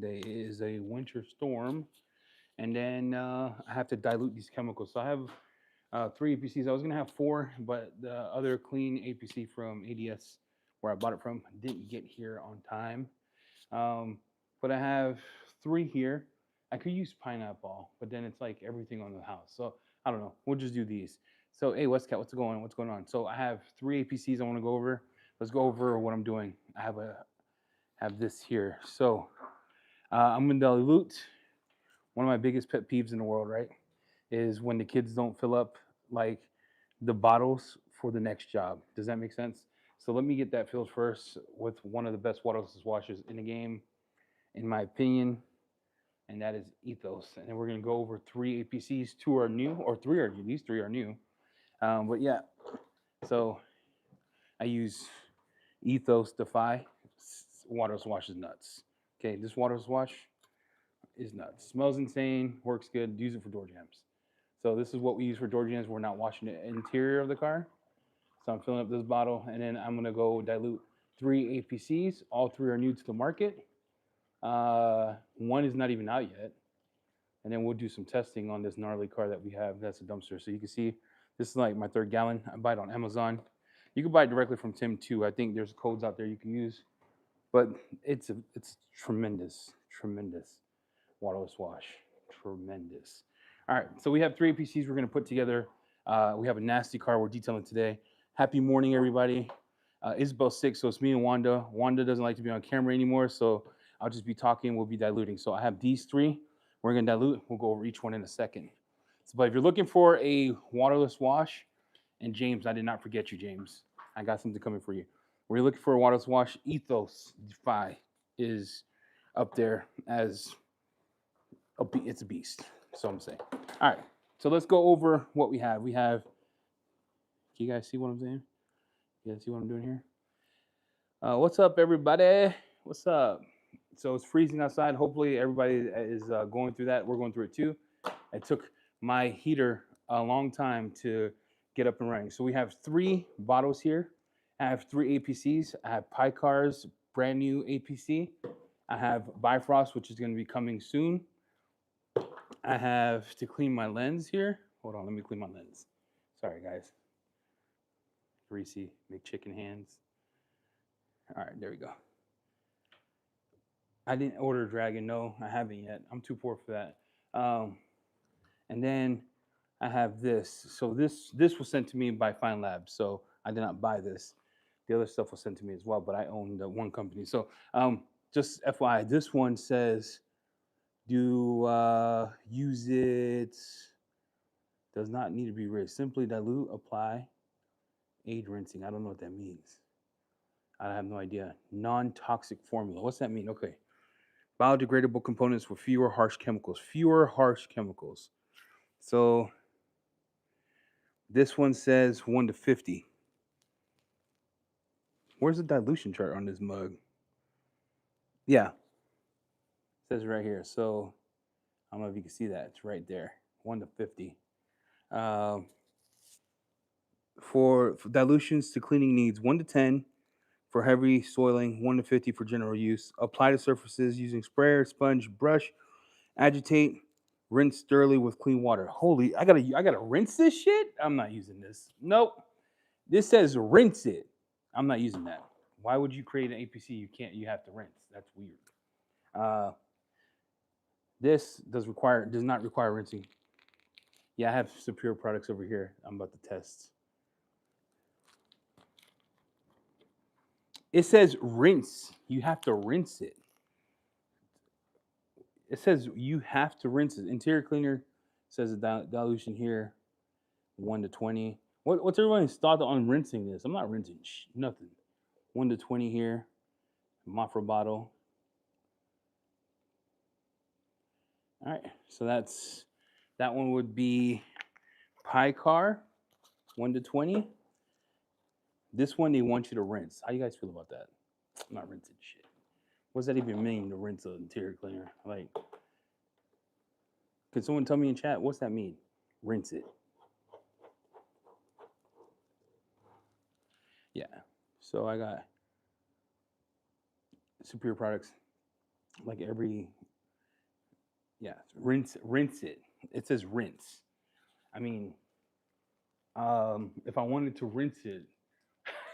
today. It is a winter storm, and then I have to dilute these chemicals. So I have three APCs. I was gonna have four, but the other clean APC from ADS, where I bought it from, didn't get here on time. Um, but I have three here. I could use pineapple, but then it's like everything on the house. So I don't know. We'll just do these. So hey, Westcat, what's going on? What's going on? So I have three APCs I want to go over. Let's go over what I'm doing. I have this here. So I'm gonna dilute. One of my biggest pet peeves in the world, right, is when the kids don't fill up like the bottles for the next job. Does that make sense? So let me get that filled first with one of the best waterless washers in the game, in my opinion, and that is Ethos. And then we're gonna go over three APCs. Two are new, or three are new. These three are new. But yeah, so I use Ethos Defy. Waterless wash is nuts. Okay, this waterless wash is nuts. Smells insane, works good. Use it for door jams. So this is what we use for door jams. We're not washing the interior of the car. So I'm filling up this bottle, and then I'm gonna go dilute three APCs. All three are new to the market. One is not even out yet. And then we'll do some testing on this gnarly car that we have. That's a dumpster. So you can see this is like my 3rd gallon. I buy it on Amazon. You can buy it directly from Tim too. I think there's codes out there you can use. But it's tremendous, tremendous waterless wash. Tremendous. All right, so we have three APCs we're gonna put together. We have a nasty car we're detailing today. Happy morning, everybody. Isabel's sick, so it's me and Wanda. Wanda doesn't like to be on camera anymore, so I'll just be talking. We'll be diluting. So I have these three. We're gonna dilute. We'll go over each one in a second. So, but if you're looking for a waterless wash, and James, I did not forget you, James. I got something coming for you. We're looking for a waterless wash. Ethos Defy is up there as it's a beast. So I'm saying. All right. So let's go over what we have. We have. Can you guys see what I'm saying? You guys see what I'm doing here? What's up, everybody? What's up? So it's freezing outside. Hopefully, everybody is going through that. We're going through it too. It took my heater a long time to get up and running. So we have three bottles here. I have three APCs. I have Picar's brand new APC. I have Bifrost, which is going to be coming soon. I have to clean my lens here. Hold on, let me clean my lens. Sorry, guys. Greasy McChicken hands. All right, there we go. I didn't order Dragon. No, I haven't yet. I'm too poor for that. And then I have this. So this was sent to me by Fine Labs. So I did not buy this. The other stuff was sent to me as well, but I own the one company. So just FYI, this one says do use it. Does not need to be rinsed. Simply dilute, apply, aid rinsing. I don't know what that means. I have no idea. Non-toxic formula. What's that mean? Okay. Biodegradable components with fewer harsh chemicals. Fewer harsh chemicals. So this one says 1 to 50. Where's the dilution chart on this mug? Yeah. It says right here. So I don't know if you can see that. It's right there. 1 to 50. For dilutions to cleaning needs, 1 to 10 for heavy soiling, 1 to 50 for general use. Apply to surfaces using sprayer, sponge, brush, agitate, rinse thoroughly with clean water. Holy, I gotta rinse this shit? I'm not using this. Nope. This says rinse it. I'm not using that. Why would you create an APC you have to rinse? That's weird. This does not require rinsing. Yeah, I have Superior products over here. I'm about to test. It says rinse. You have to rinse it. It says you have to rinse it. Interior cleaner says the dilution here, 1 to 20. What's everybody's thought on rinsing this? I'm not rinsing nothing. 1 to 20 here. Mafra bottle. All right, so that one would be Picar, 1 to 20. This one they want you to rinse. How you guys feel about that? I'm not rinsing shit. What does that even mean to rinse an interior cleaner? Like, can someone tell me in chat what's that mean? Rinse it. Yeah. So I got Superior products. like every, yeah, rinse it. It says rinse. I mean, if I wanted to rinse it,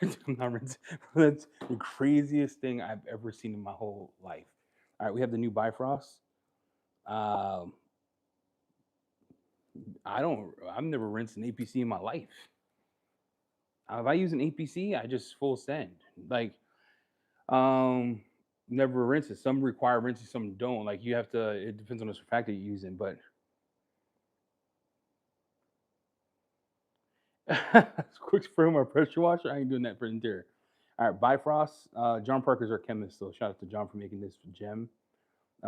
I'm not rinsing. That's the craziest thing I've ever seen in my whole life. All right, we have the new Bifrost. Um, I've never rinsed an APC in my life. If I use an APC, I just full send. Like, um, never rinse it. Some require rinsing, some don't. Like, you have to. It depends on the surfactant you're using, but quick spray on my pressure washer. I ain't doing that for interior. All right, Bifrost. John Parker's our chemist, so shout out to John for making this gem.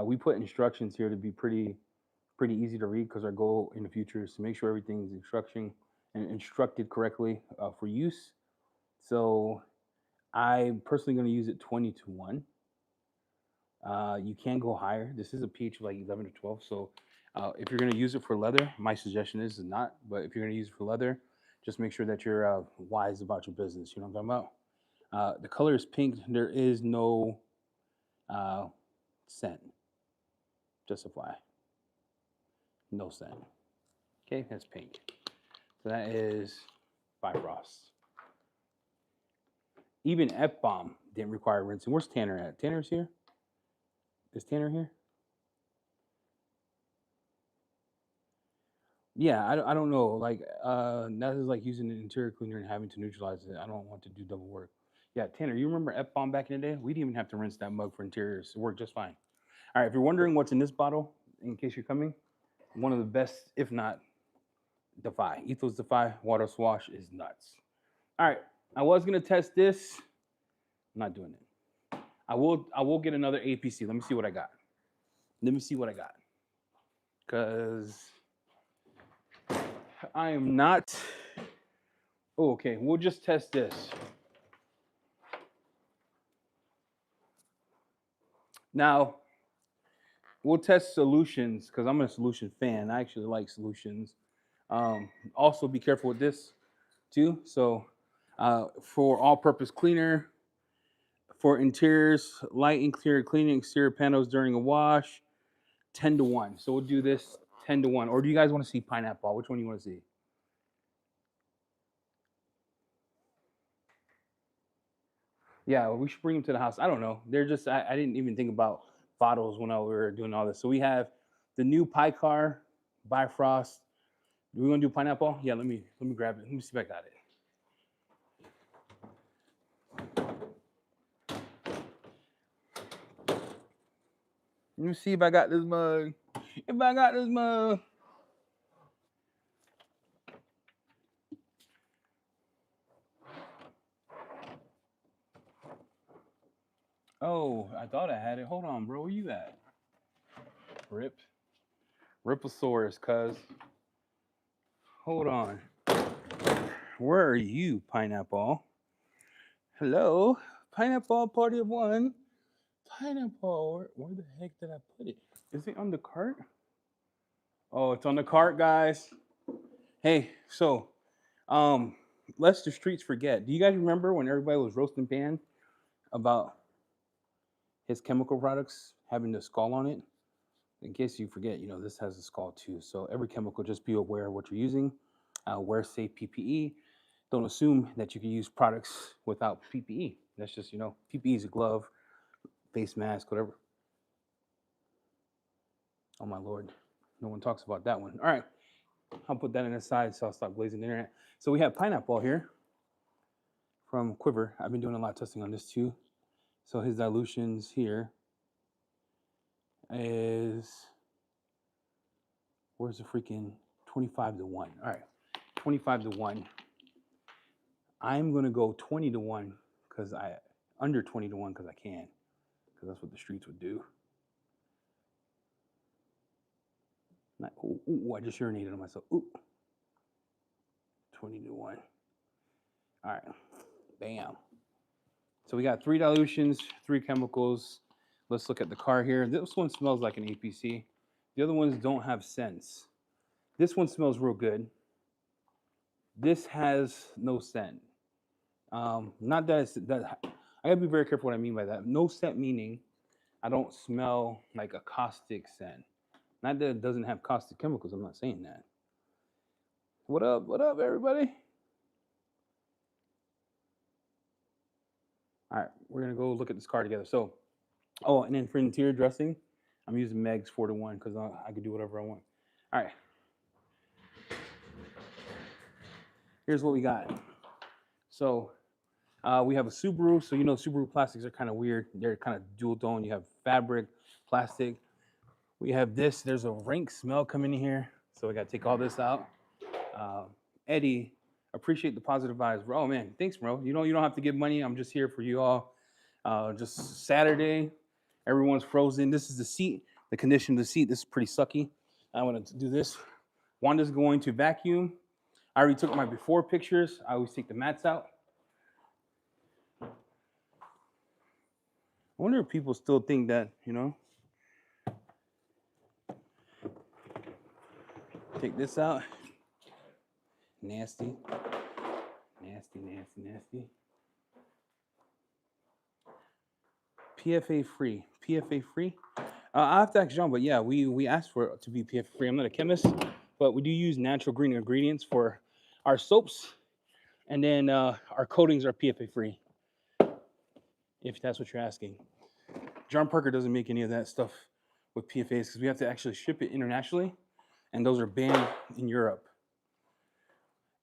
We put instructions here to be pretty easy to read because our goal in the future is to make sure everything's instructed correctly for use. So I'm personally going to use it 20 to 1. You can go higher. This is a pH of like 11 to 12. So if you're going to use it for leather, my suggestion is not. But if you're going to use it for leather, just make sure that you're wise about your business. You know what I'm talking about? The color is pink. There is no uh, scent. Justify. No scent. Okay, that's pink. So that is Bifrost. Even F bomb didn't require rinsing. Where's Tanner at? Tanner's here. Is Tanner here? Yeah, I don't know. Like, that is like using an interior cleaner and having to neutralize it. I don't want to do double work. Yeah, Tanner, you remember F bomb back in the day? We didn't even have to rinse that mug for interiors. It worked just fine. All right, if you're wondering what's in this bottle, in case you're coming, one of the best, if not Defy. Ethos Defy Water Swash is nuts. All right, I was gonna test this. I'm not doing it. I will get another APC. Let me see what I got. Let me see what I got. Cause I am not. Oh, okay, we'll just test this. Now we'll test solutions because I'm a solution fan. I actually like solutions. Also, be careful with this too. So, for all-purpose cleaner, for interiors, light and clear cleaning exterior panels during a wash, 10 to 1. So we'll do this 10 to 1. Or do you guys want to see pineapple? Which one do you want to see? Yeah, we should bring them to the house. I don't know. They're just I didn't even think about bottles when we were doing all this. So we have the new Pie Car Bifrost. Do we want to do pineapple? Yeah, let me grab it. Let me see if I got it. Let me see if I got this mug. If I got this mug. Oh, I thought I had it. Hold on, bro. Where you at? Rip. Riposaurus, cuz. Hold on. Where are you, Pineapple? Hello? Pineapple party of one. Pineapple. Where the heck did I put it? Is it on the cart? Oh, it's on the cart, guys. Hey, so, um, lest the streets forget. Do you guys remember when everybody was roasting Pan about his chemical products having the skull on it? In case you forget, this has a skull too. So every chemical, just be aware of what you're using. Wear safe PPE. Don't assume that you can use products without PPE. That's just, PPE is a glove, face mask, whatever. Oh my Lord. No one talks about that one. All right. I'll put that in the side so I'll stop glazing the internet. So we have pineapple here from Quiver. I've been doing a lot of testing on this too. So his dilutions here is, where's the freaking 25 to 1? All right, 25 to 1. I'm going to go 20 to 1 because under 20 to 1 because I can, because that's what the streets would do. Ooh, I just urinated on myself. Ooh. 20 to 1. All right, bam. So we got 3 dilutions, 3 chemicals. Let's look at the car here. This one smells like an APC. The other ones don't have scents. This one smells real good. This has no scent. Not that it's that. I gotta be very careful what I mean by that. No scent meaning I don't smell like a caustic scent. Not that it doesn't have caustic chemicals. I'm not saying that. What up? What up, everybody? All right, we're gonna go look at this car together. So, oh, and then for interior dressing, I'm using Meg's 4-to-1 because I can do whatever I want. All right, here's what we got. So we have a Subaru. So you know Subaru plastics are kind of weird. They're kind of dual tone. You have fabric, plastic. We have this. There's a rank smell coming in here. So we got to take all this out. Eddie, appreciate the positive vibes, bro. Oh man, thanks, bro. You know you don't have to give money. I'm just here for you all. Just Saturday, everyone's frozen. This is the seat, the condition of the seat. This is pretty sucky. I want to do this. Wanda's going to vacuum. I already took my before pictures. I always take the mats out. I wonder if people still think that, you know. Take this out. Nasty. Nasty, nasty, nasty. PFA free. PFA free? I have to ask John, but yeah, we asked for it to be PFA free. I'm not a chemist, but we do use natural green ingredients for our soaps. And then our coatings are PFA free, if that's what you're asking. John Parker doesn't make any of that stuff with PFAs because we have to actually ship it internationally, and those are banned in Europe.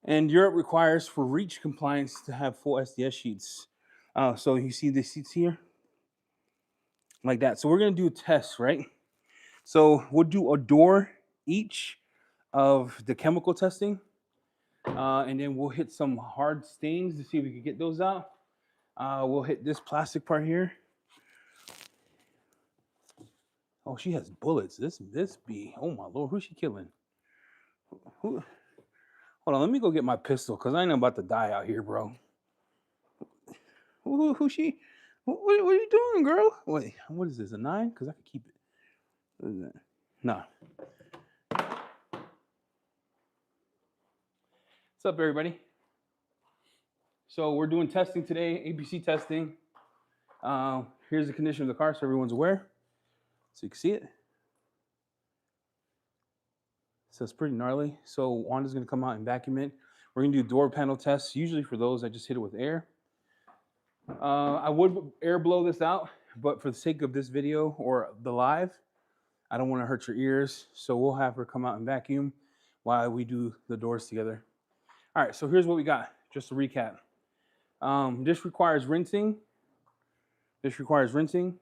And Europe requires for REACH compliance to have full SDS sheets. So you see the seats here? Like that. So we're going to do a test, right? So we'll do a door each of the chemical testing. And then we'll hit some hard stains to see if we can get those out. We'll hit this plastic part here. Oh, she has bullets. This bee. Oh my lord, who's she killing? Who? Hold on, let me go get my pistol because I ain't about to die out here, bro. Who she? What are you doing, girl? Wait, what is this? A 9? Because I can keep it. What is that? No. What's up, everybody? So we're doing testing today, APC testing. Here's the condition of the car so everyone's aware. So you can see it. So it's pretty gnarly. So Wanda's gonna come out and vacuum it. We're gonna do door panel tests. Usually for those, I just hit it with air. I would air blow this out, but for the sake of this video or the live, I don't want to hurt your ears. So we'll have her come out and vacuum while we do the doors together. All right, so here's what we got, just to recap. This requires rinsing. This requires rinsing.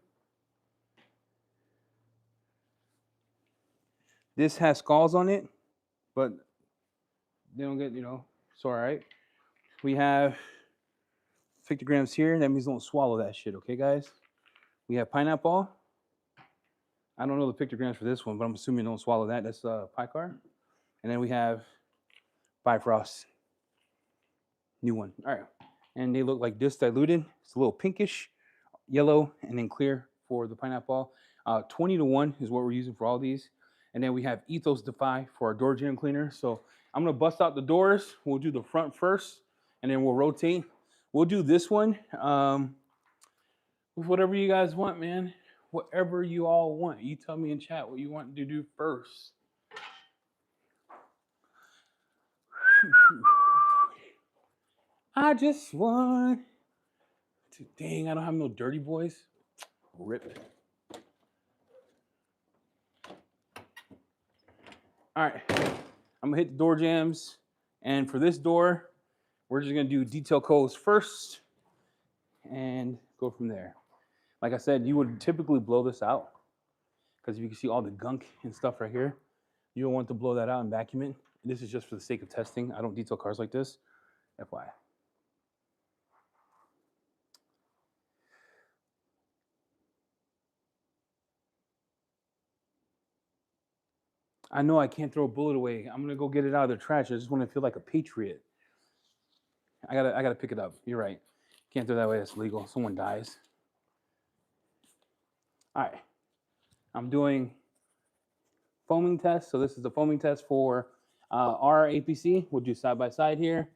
This has scalds on it, but they don't get, it's all right. We have 50 grams here. That means don't swallow that shit, okay, guys? We have pineapple. I don't know the pictograms for this one, but I'm assuming don't swallow that. That's Picar. And then we have Bifrost. New one. All right. And they look like this diluted. It's a little pinkish, yellow, and then clear for the pineapple. 20-to-1 is what we're using for all these. And then we have Ethos Defy for our door jamb cleaner. So I'm going to bust out the doors. We'll do the front first, and then we'll rotate. We'll do this one with whatever you guys want, man. Whatever you all want. You tell me in chat what you want to do first. I just want to, dang, I don't have no dirty boys. Rip. All right, I'm gonna hit the door jambs. And for this door, we're just gonna do detail codes first and go from there. Like I said, you would typically blow this out because you can see all the gunk and stuff right here. You don't want to blow that out and vacuum it. This is just for the sake of testing. I don't detail cars like this, FYI. I know I can't throw a bullet away. I'm gonna go get it out of the trash. I just want to feel like a patriot. I gotta pick it up. You're right. Can't throw that away. That's illegal. Someone dies. All right. I'm doing foaming test. So this is the foaming test for our APC. We'll do side by side here.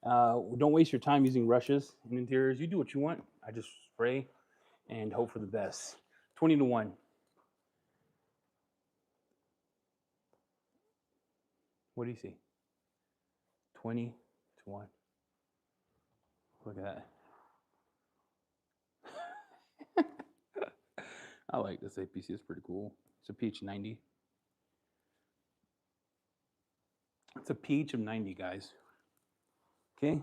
Don't waste your time using rushes in interiors. You do what you want. I just spray and hope for the best. 20 to 1. What do you see? 20 to 1. Look at that. I like this APC. It's pretty cool. It's a Peach 90. It's a Peach of 90, guys. Okay.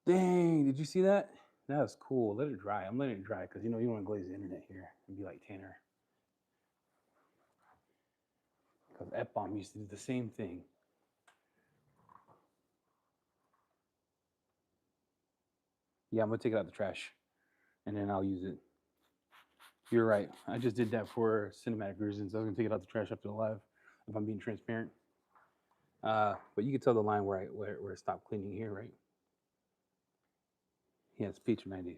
Dang, did you see that? That was cool. Let it dry. I'm letting it dry because you know you want to glaze the internet here and be like Tanner. Because F-Bomb used to do the same thing. Yeah, I'm gonna take it out of the trash and then I'll use it. You're right. I just did that for cinematic reasons. I was gonna take it out the trash after the live, if I'm being transparent. But you can tell the line where it stopped cleaning here, right? Yeah, it's Peach 90s.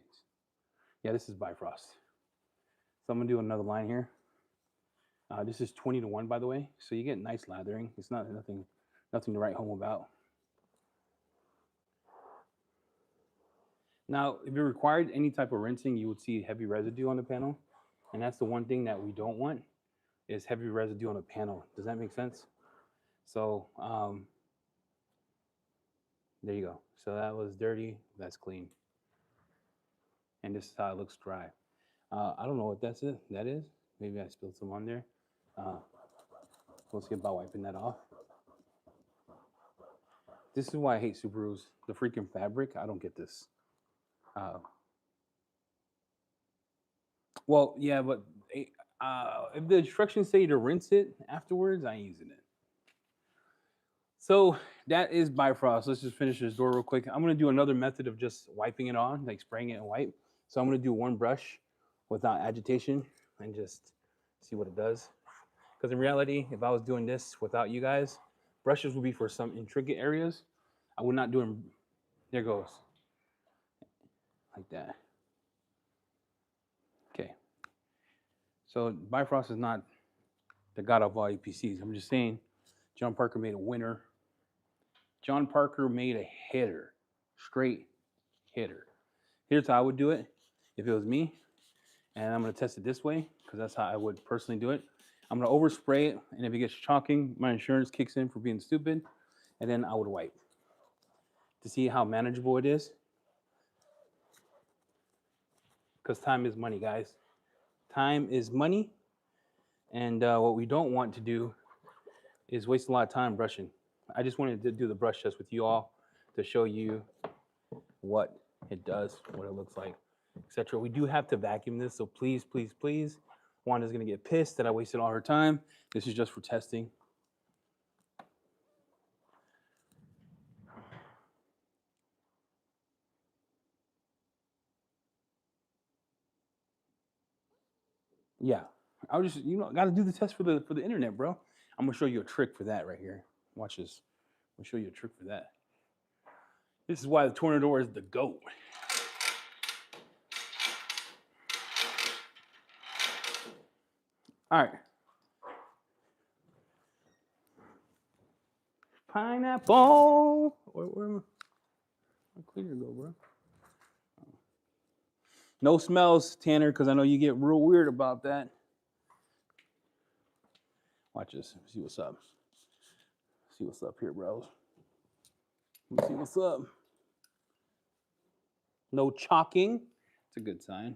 Yeah, this is Bifrost. So I'm gonna do another line here. This is 20 to 1, by the way. So you get nice lathering. It's not nothing to write home about. Now, if it required any type of rinsing, you would see heavy residue on the panel. And that's the one thing that we don't want is heavy residue on the panel. Does that make sense? So there you go. So that was dirty. That's clean. And this is how it looks dry. I don't know what that is. Maybe I spilled some on there. We'll see about wiping that off. This is why I hate Subarus. The freaking fabric. I don't get this. Well, yeah, but if the instructions say to rinse it afterwards, I ain't using it. So that is Bifrost. Let's just finish this door real quick. I'm going to do another method of just wiping it on, like spraying it and wipe. So I'm going to do one brush without agitation and just see what it does. Because in reality, if I was doing this without you guys, brushes would be for some intricate areas. I would not do them. There goes. Like that. Okay. So Bifrost is not the god of all APCs. I'm just saying, John Parker made a winner. John Parker made a hitter, straight hitter. Here's how I would do it if it was me. And I'm going to test it this way because that's how I would personally do it. I'm going to overspray it. And if it gets chalking, my insurance kicks in for being stupid. And then I would wipe to see how manageable it is. Because time is money, guys. Time is money. And what we don't want to do is waste a lot of time brushing. I just wanted to do the brush test with you all to show you what it does, what it looks like, etc. We do have to vacuum this, so please, please, please. Wanda's gonna get pissed that I wasted all her time. This is just for testing. Yeah, I was just, gotta do the test for the internet, bro. I'm gonna show you a trick for that right here. Watch this. I'm gonna show you a trick for that. This is why the Tornador is the GOAT. All right. Pineapple. Where my cleaner go, bro? No smells, Tanner, because I know you get real weird about that. Watch this. See what's up. See what's up here, bros. Let's see what's up. No chalking. It's a good sign.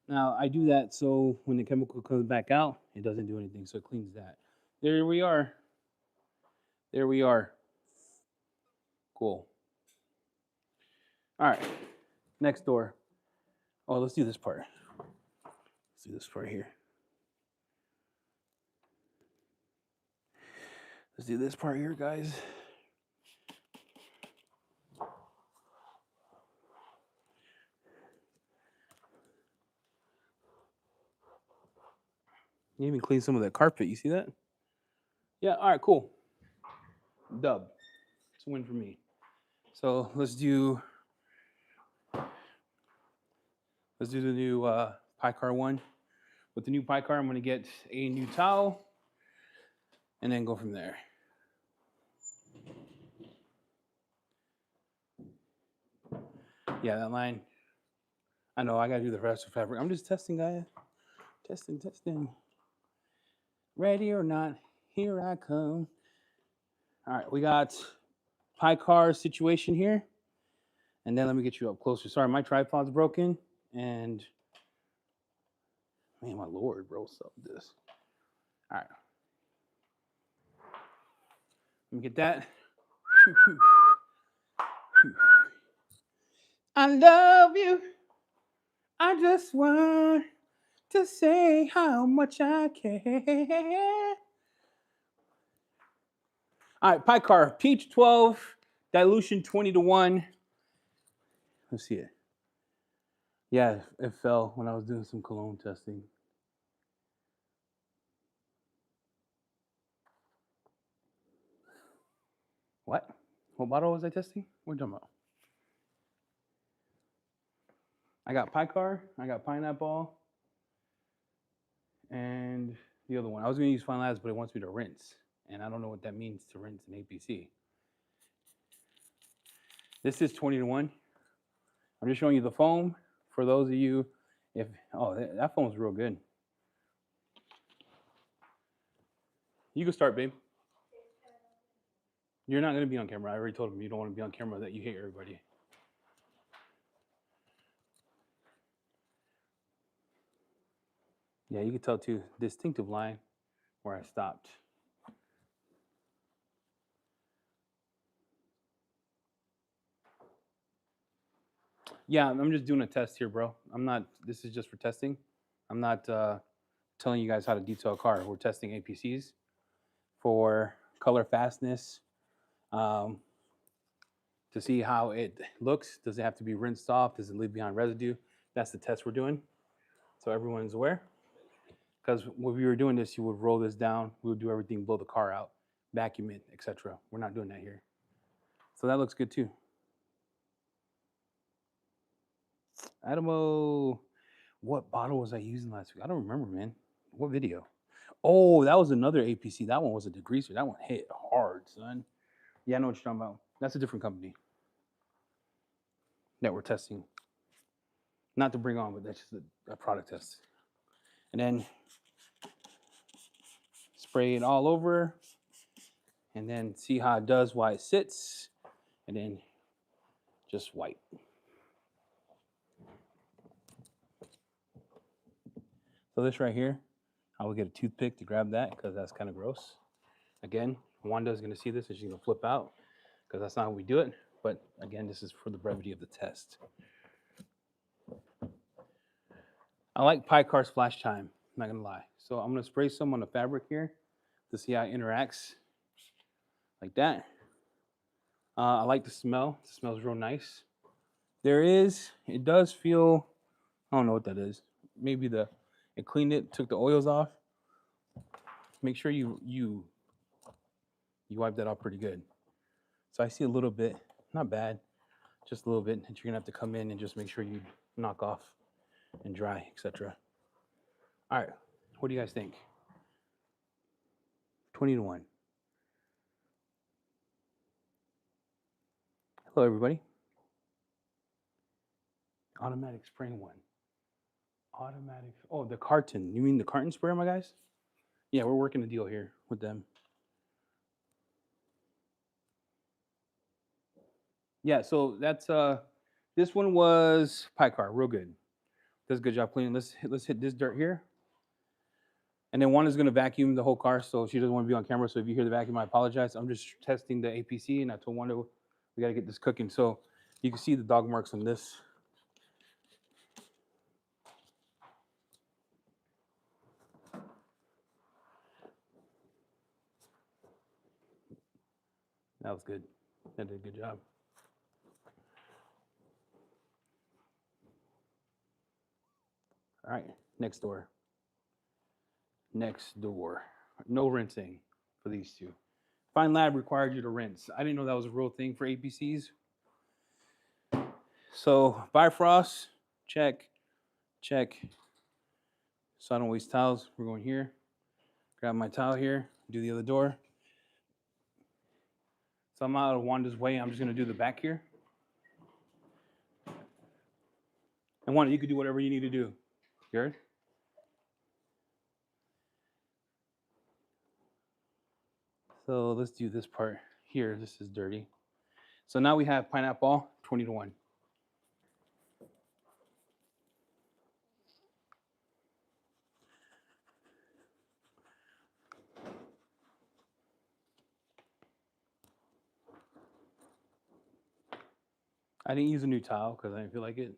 Now, I do that so when the chemical comes back out, it doesn't do anything, so it cleans that. There we are. There we are. Cool. All right, next door. Oh, let's do this part. Let's do this part here. Let's do this part here, guys. You even clean some of that carpet. You see that? Yeah, all right, cool. Dub. It's a win for me. So let's do Let's do the new Picar one. With the new Picar, I'm going to get a new towel and then go from there. Yeah, that line. I know I got to do the rest of fabric. I'm just testing, guys. Testing. Ready or not, here I come. All right, we got Picar situation here. And then let me get you up closer. Sorry, my tripod's broken. And man, my lord, bro, what's up with this? All right. Let me get that. I love you. I just want to say how much I care. All right, Picar, Peach 12, dilution 20-1. Let's see it. Yeah, it fell when I was doing some cologne testing. What? What bottle was I testing? What are you talking about? I got Picar, I got Pineapple, and the other one. I was going to use Fine Labs, but it wants me to rinse. And I don't know what that means to rinse an APC. This is 20-1. I'm just showing you the foam for those of you. If that foam's real good. You can start, babe. You're not going to be on camera. I already told him you don't want to be on camera, that you hate everybody. Yeah, you can tell too. Distinctive line where I stopped. Yeah, I'm just doing a test here, bro. I'm not. This is just for testing. I'm not telling you guys how to detail a car. We're testing APCs for color fastness, to see how it looks. Does it have to be rinsed off? Does it leave behind residue? That's the test we're doing, so everyone's aware. Because when we were doing this, you would roll this down. We would do everything, blow the car out, vacuum it, etc. We're not doing that here. So that looks good too. Adamo, what bottle was I using last week? I don't remember, man. What video? Oh, that was another APC. That one was a degreaser. That one hit hard, son. Yeah, I know what you're talking about. That's a different company that we're testing. Not to bring on, but that's just a product test. And then spray it all over, and then see how it does while it sits, and then just wipe. So this right here, I will get a toothpick to grab that because that's kind of gross. Again, Wanda's going to see this and she's going to flip out because that's not how we do it. But again, this is for the brevity of the test. I like Picar's flash time, I'm not going to lie. So I'm going to spray some on the fabric here to see how it interacts like that. I like the smell. It smells real nice. It does feel, I don't know what that is. Maybe it cleaned it, took the oils off. Make sure you wipe that off pretty good. So I see a little bit, not bad, just a little bit that you're gonna have to come in and just make sure you knock off and dry, etc. All right, what do you guys think? 20-1. Hello, everybody. Automatic spraying one. Automatic. Oh, the carton. You mean the carton sprayer, my guys? Yeah, we're working a deal here with them. Yeah, so that's this one was Picar, real good. Does a good job cleaning. Let's hit this dirt here. And then one is gonna vacuum the whole car, so she doesn't want to be on camera. So if you hear the vacuum, I apologize. I'm just testing the APC, and I told Wanda we gotta get this cooking. So you can see the dog marks on this. That was good. That did a good job. All right, next door. Next door. No rinsing for these two. Fine Lab required you to rinse. I didn't know that was a real thing for APCs. So Bifrost, check. Check. So I don't waste towels. We're going here. Grab my towel here. Do the other door. So I'm out of Wanda's way. I'm just going to do the back here. And Wanda, you could do whatever you need to do. You heard? So let's do this part here. This is dirty. So now we have pineapple 20 to 1. I didn't use a new towel because I didn't feel like it.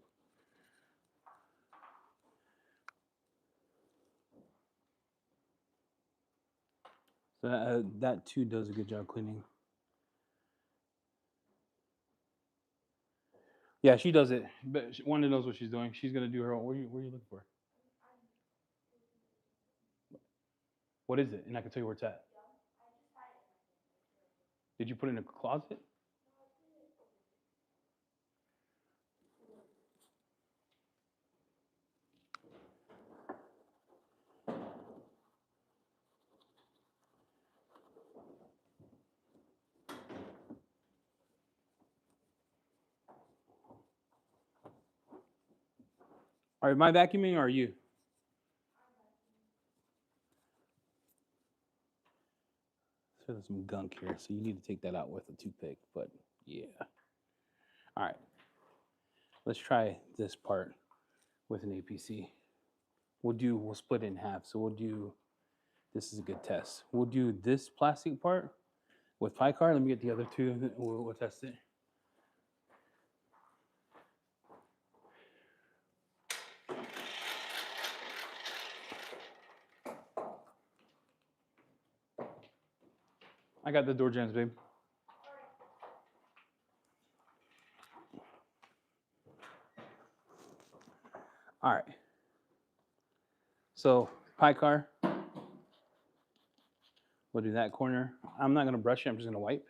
So that too does a good job cleaning. Yeah, she does it. But Wanda knows what she's doing. She's gonna do her own. What are you looking for? What is it? And I can tell you where it's at. Did you put it in a closet? All right, am I vacuuming or are you? So there's some gunk here, so you need to take that out with a toothpick. But yeah. All right. Let's try this part with an APC. We'll split it in half. So we'll do, this is a good test. We'll do this plastic part with picar. Let me get the other two. We'll test it. I got the door jams, babe. All right. So picar. We'll do that corner. I'm not going to brush it. I'm just going to wipe.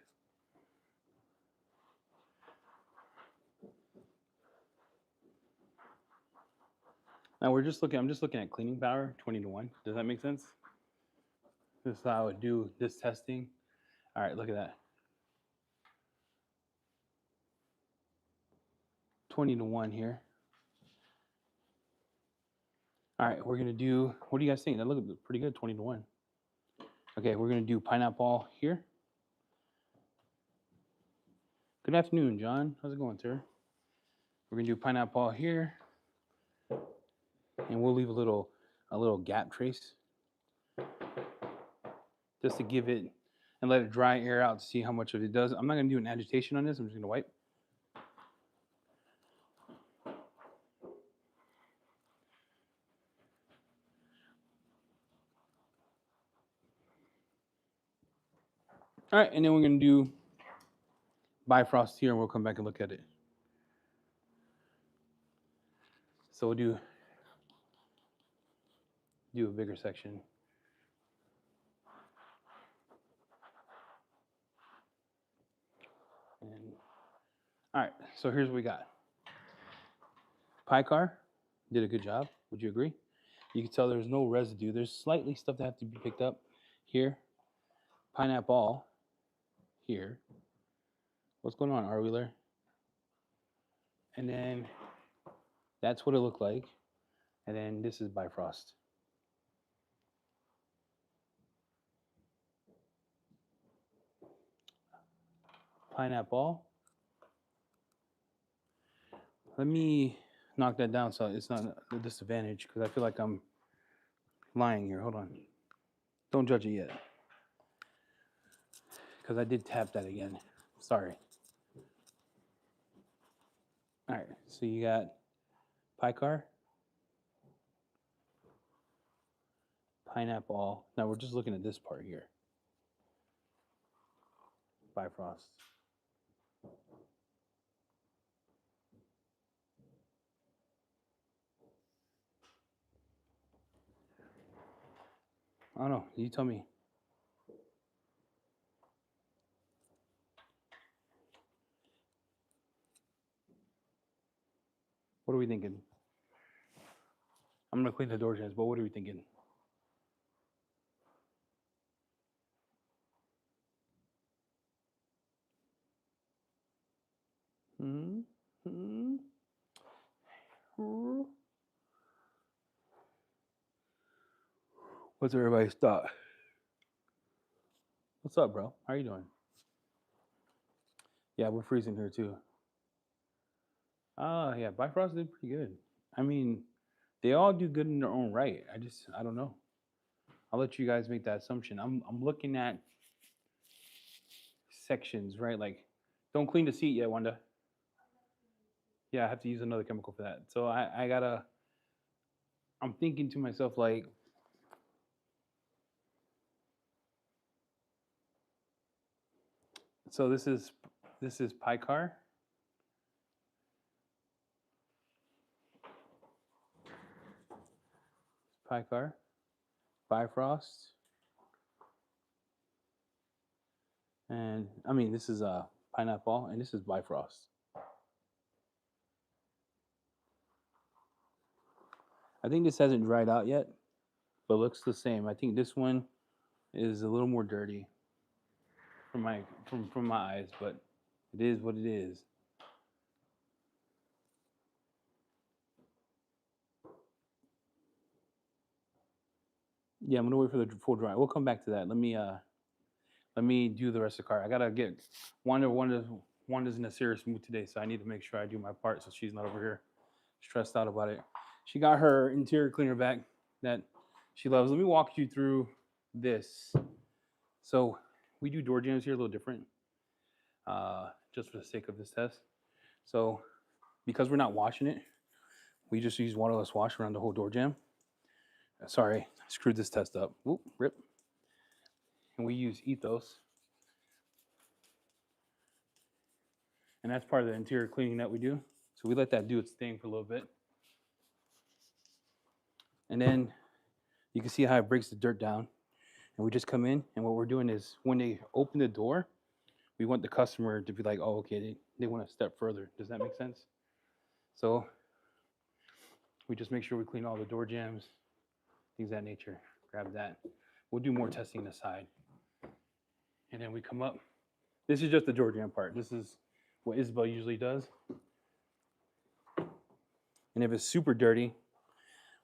Now I'm just looking at cleaning power, 20 to 1. Does that make sense? This is how I would do this testing. All right, look at that. 20 to 1 here. All right, we're gonna do, what do you guys think? That looks pretty good, 20 to 1. Okay, we're gonna do pineapple here. Good afternoon, John. How's it going, sir? We're gonna do pineapple here. And we'll leave a little gap trace just to give it and let it dry air out to see how much of it does. I'm not gonna do an agitation on this. I'm just gonna wipe. All right, and then we're gonna do Bifrost here, and we'll come back and look at it. So we'll do a bigger section. And all right, so here's what we got. Picar did a good job. Would you agree? You can tell there's no residue. There's slightly stuff that have to be picked up here. Pineapple here. What's going on, R-Wheeler? And then that's what it looked like. And then this is Bifrost. Pineapple. Let me knock that down so it's not a disadvantage because I feel like I'm lying here. Hold on. Don't judge it yet. Because I did tap that again. Sorry. All right, so you got picar, pineapple. Now we're just looking at this part here. Bifrost. I don't know. You tell me. What are we thinking? I'm gonna clean the door jambs, but what are we thinking? Hmm? Hmm? Hmm? What's everybody's thought? What's up, bro? How you doing? Yeah, we're freezing here too. Yeah, Bifrost did pretty good. I mean, they all do good in their own right. I don't know. I'll let you guys make that assumption. I'm looking at sections, right? Like, don't clean the seat yet, Wanda. Yeah, I have to use another chemical for that. So I gotta. I'm thinking to myself like, so this is Picar. Picar, Bifrost, and I mean this is pineapple, and this is Bifrost. I think this hasn't dried out yet, but looks the same. I think this one is a little more dirty from my eyes, but it is what it is. Yeah, I'm gonna wait for the full dry. We'll come back to that. Let me do the rest of the car. I gotta get Wanda's in a serious mood today, so I need to make sure I do my part so she's not over here stressed out about it. She got her interior cleaner back that she loves. Let me walk you through this. So we do door jams here a little different, just for the sake of this test. So because we're not washing it, we just use waterless wash around the whole door jam. Sorry, I screwed this test up. Whoop, rip. And we use ethos, and that's part of the interior cleaning that we do. So we let that do its thing for a little bit, and then you can see how it breaks the dirt down. And we just come in, and what we're doing is when they open the door, we want the customer to be like, oh, okay, they want to step further. Does that make sense? So we just make sure we clean all the door jams, things of that nature. Grab that. We'll do more testing aside. And then we come up. This is just the door jam part. This is what Isabel usually does. And if it's super dirty,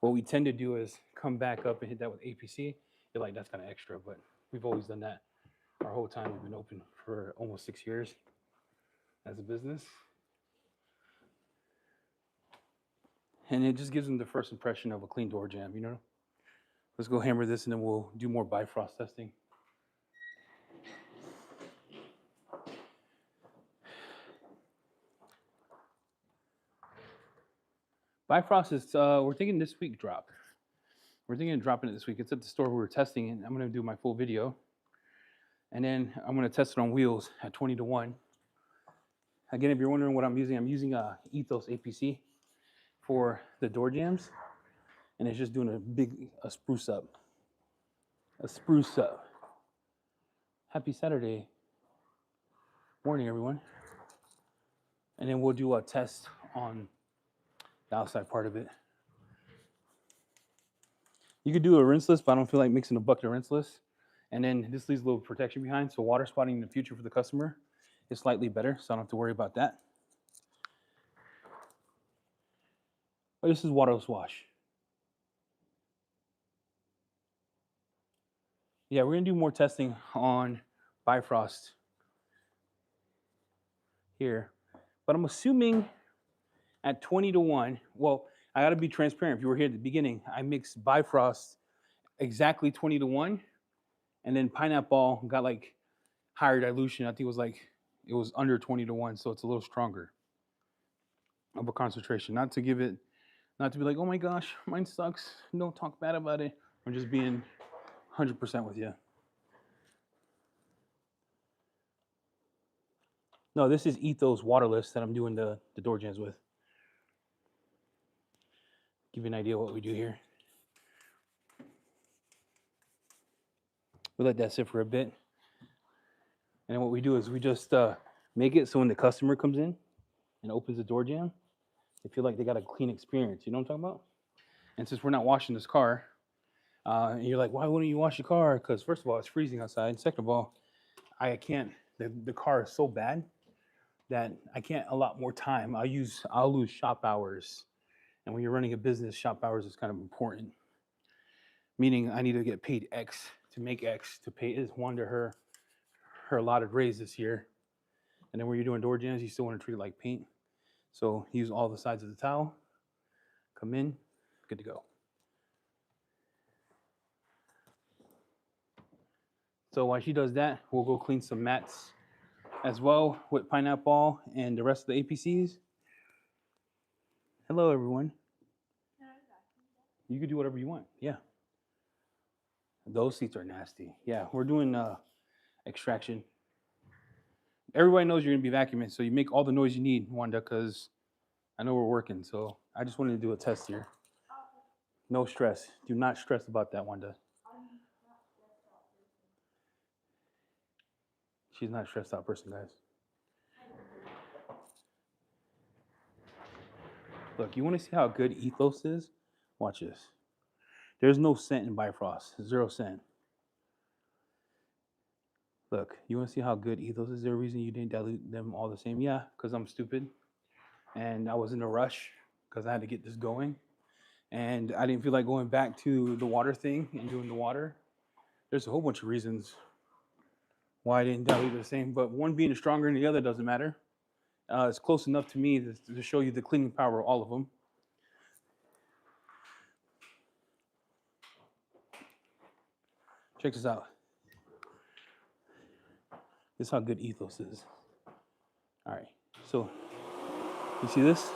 what we tend to do is come back up and hit that with APC. You're like, that's kind of extra, but we've always done that our whole time. We've been open for almost 6 years as a business. And it just gives them the first impression of a clean door jam, you know? Let's go hammer this and then we'll do more Bifrost testing. Bifrost is, we're thinking this week drop. We're thinking of dropping it this week. It's at the store we were testing it. I'm gonna do my full video. And then I'm gonna test it on wheels at 20-1. Again, if you're wondering what I'm using a Ethos APC for the door jams. And it's just doing a spruce up. A spruce up. Happy Saturday morning, everyone. And then we'll do a test on the outside part of it. You could do a rinseless, but I don't feel like mixing a bucket of rinseless. And then this leaves a little protection behind, so water spotting in the future for the customer is slightly better, so I don't have to worry about that. But this is waterless wash. Yeah, we're gonna do more testing on Bifrost here, but I'm assuming at 20-1. Well, I got to be transparent. If you were here at the beginning, I mixed Bifrost exactly 20-1, and then Pineapple got like higher dilution. I think it was under 20-1, so it's a little stronger of a concentration. Not to be like, oh my gosh, mine sucks. Don't talk bad about it. I'm just being 100% with you. No, this is Ethos waterless that I'm doing the door jams with. Give you an idea what we do here. We let that sit for a bit. And then what we do is we just make it so when the customer comes in and opens the door jam, they feel like they got a clean experience. You know what I'm talking about? And since we're not washing this car, and you're like, why wouldn't you wash your car? Because first of all, it's freezing outside. Second of all, I can't. The car is so bad that I can't allot more time. I'll lose shop hours. And when you're running a business, shop hours is kind of important. Meaning I need to get paid X to make X to pay is one to her allotted raise this year. And then when you're doing door jams, you still want to treat it like paint. So use all the sides of the towel. Come in, good to go. So while she does that, we'll go clean some mats as well with pineapple and the rest of the APCs. Hello, everyone. You can do whatever you want. Yeah. Those seats are nasty. Yeah, we're doing extraction. Everybody knows you're going to be vacuuming, so you make all the noise you need, Wanda, because I know we're working. So I just wanted to do a test here. No stress. Do not stress about that, Wanda. She's not a stressed out person, guys. Look, you want to see how good Ethos is? Watch this. There's no scent in Bifrost. 0 scent. Look, you want to see how good Ethos is? Is there a reason you didn't dilute them all the same? Yeah, because I'm stupid. And I was in a rush because I had to get this going. And I didn't feel like going back to the water thing and doing the water. There's a whole bunch of reasons why I didn't dilute the same, but one being stronger than the other doesn't matter. It's close enough to me to show you the cleaning power of all of them. Check this out. This is how good Ethos is. All right, so you see this?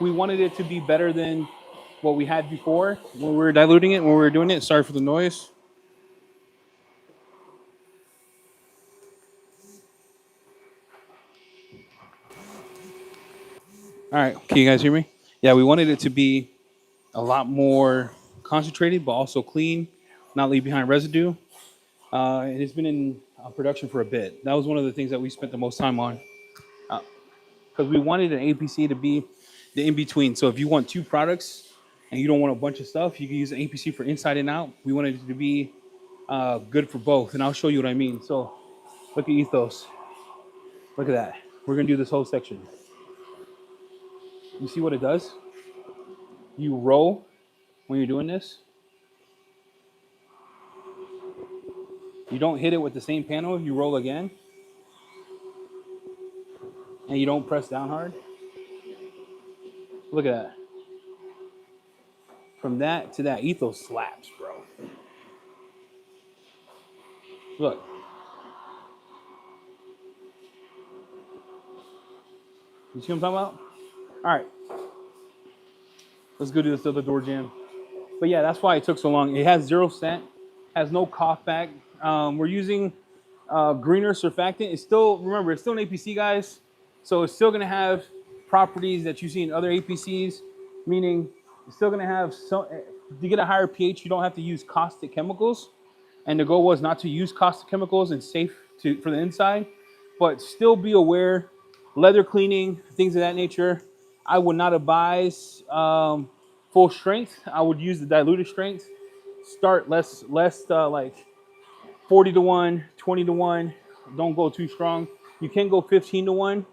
We wanted it to be better than what we had before when we were diluting it, when we were doing it. Sorry for the noise. All right, can you guys hear me? Yeah, we wanted it to be a lot more concentrated, but also clean, not leave behind residue. And it's been in production for a bit. That was one of the things that we spent the most time on because we wanted an APC to be the in between. So if you want two products and you don't want a bunch of stuff, you can use an APC for inside and out. We wanted it to be good for both, and I'll show you what I mean. So look at Ethos. Look at that. We're gonna do this whole section. You see what it does? You roll when you're doing this. You don't hit it with the same panel. You roll again, and you don't press down hard. Look at that. From that to that, Ethos slaps, bro. Look. You see what I'm talking about? All right. Let's go do this other door jam. But yeah, that's why it took so long. It has 0 scent, has no cough back. We're using greener surfactant. It's still, remember, it's still an APC, guys. So it's still gonna have properties that you see in other APCs, meaning it's still gonna have some, to get a higher pH, you don't have to use caustic chemicals. And the goal was not to use caustic chemicals and safe for the inside, but still be aware, leather cleaning, things of that nature. I would not advise full strength. I would use the diluted strength. Start less like 40 to 1, 20 to 1. Don't go too strong. You can go 15 to 1.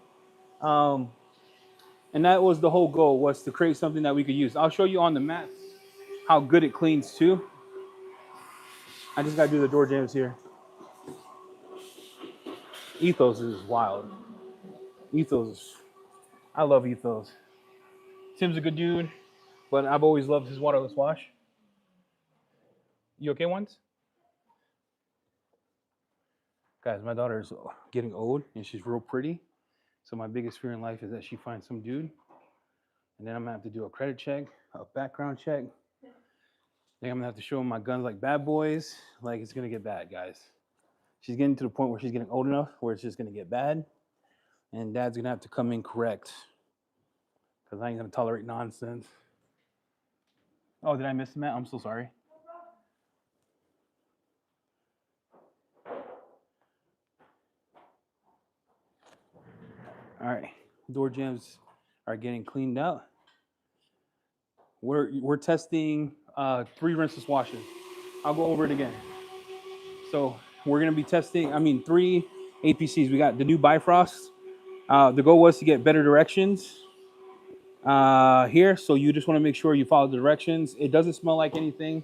And that was the whole goal, was to create something that we could use. I'll show you on the mats how good it cleans too. I just gotta do the door jams here. Ethos is wild. Ethos, I love Ethos. Tim's a good dude, but I've always loved his waterless wash. You okay, ones? Guys, my daughter's getting old and she's real pretty. So my biggest fear in life is that she finds some dude, and then I'm gonna have to do a credit check, a background check. Then I'm gonna have to show him my guns like bad boys. Like, it's gonna get bad, guys. She's getting to the point where she's getting old enough where it's just gonna get bad, and Dad's gonna have to come in correct because I ain't gonna tolerate nonsense. Oh, did I miss the mat? I'm so sorry. All right, door jams are getting cleaned out. We're testing 3 rinseless washes. I'll go over it again. So we're gonna be testing, 3 APCs. We got the new Bifrost. The goal was to get better directions here. So you just want to make sure you follow the directions. It doesn't smell like anything.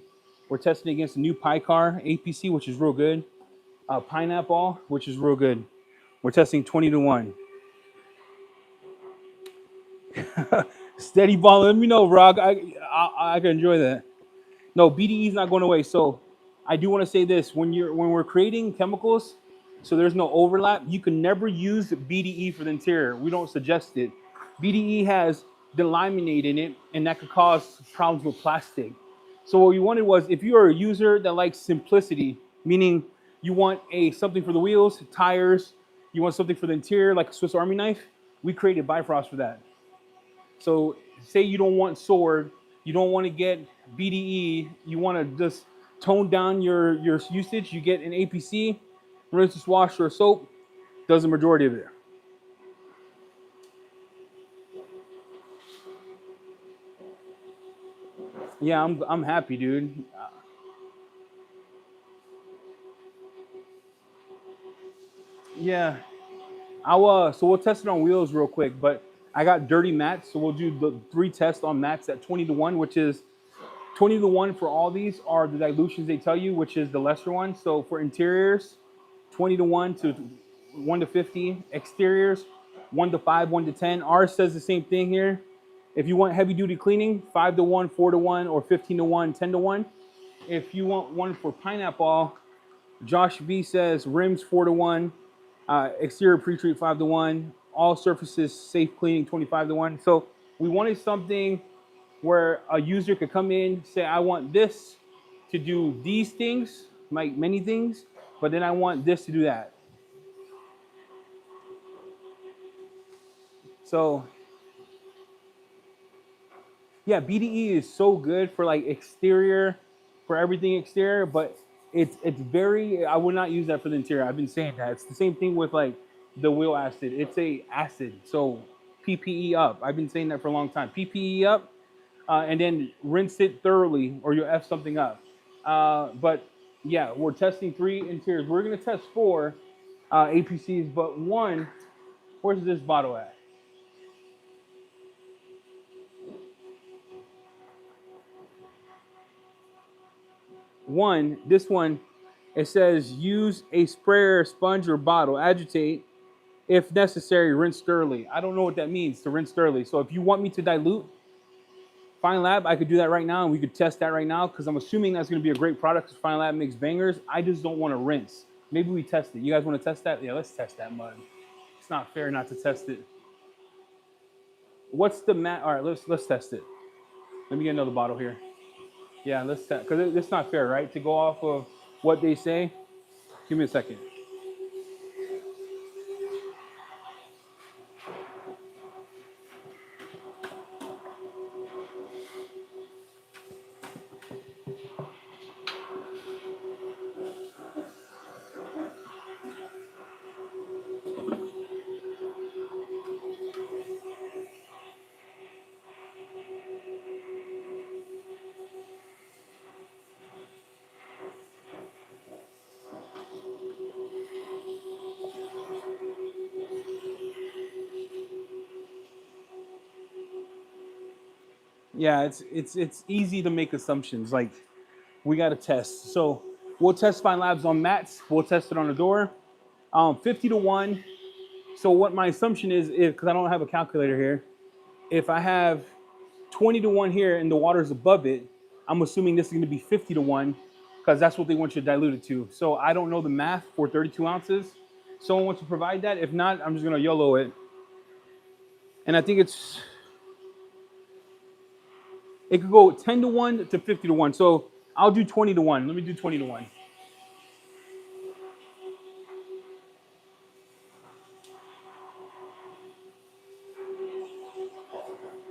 We're testing against the new Car APC, which is real good. Pineapple, which is real good. We're testing 20 to 1. Steady ball. Let me know, Rock. I can enjoy that. No, BDE is not going away. So I do want to say this: when we're creating chemicals, so there's no overlap, you can never use BDE for the interior. We don't suggest it. BDE has delaminate in it, and that could cause problems with plastic. So what we wanted was, if you are a user that likes simplicity, meaning you want something for the wheels, tires, you want something for the interior, like a Swiss Army knife, we created Bifrost for that. So say you don't want sword, you don't want to get BDE, you want to just tone down your usage, you get an APC, rinseless wash or soap, does the majority of it. Yeah, I'm happy, dude. Yeah, so we'll test it on wheels real quick, but I got dirty mats, so we'll do the 3 tests on mats at 20 to 1, which is 20 to 1 for all these are the dilutions they tell you, which is the lesser one. So for interiors, 20 to 1 to 1 to 50. Exteriors, 1 to 5, 1 to 10. Ours says the same thing here. If you want heavy duty cleaning, 5 to 1, 4 to 1, or 15 to 1, 10 to 1. If you want one for pineapple, Josh V says rims 4 to 1, exterior pre-treat 5 to 1, all surfaces safe cleaning 25 to 1. So we wanted something where a user could come in, say, I want this to do these things, like many things, but then I want this to do that. So yeah, BDE is so good for like exterior, for everything exterior, but it's very, I would not use that for the interior. I've been saying that. It's the same thing with like the wheel acid. It's a acid. So PPE up. I've been saying that for a long time. PPE up, and then rinse it thoroughly or you'll F something up. But yeah, we're testing 3 interiors. We're gonna test 4 APCs, but 1, where's this bottle at? 1, this one, it says use a sprayer, sponge, or bottle, agitate. If necessary, rinse thoroughly. I don't know what that means, to rinse thoroughly. So if you want me to dilute Fine Lab, I could do that right now, and we could test that right now, because I'm assuming that's going to be a great product, because Fine Lab makes bangers. I just don't want to rinse. Maybe we test it. You guys want to test that? Yeah, let's test that mud. It's not fair not to test it. What's the mat? All right, let's test it. Let me get another bottle here. Yeah, let's test, because it's not fair, right? To go off of what they say. Give me a second. Yeah, it's easy to make assumptions. Like we got to test. So we'll test Fine Labs on mats. We'll test it on the door. 50 to 1. So what my assumption is, because I don't have a calculator here, if I have 20 to 1 here and the water is above it, I'm assuming this is going to be 50 to 1, because that's what they want you to dilute it to. So I don't know the math for 32 ounces. Someone wants to provide that. If not, I'm just going to YOLO it. And I think it could go 10 to 1 to 50 to 1. So I'll do 20 to 1. Let me do 20 to 1.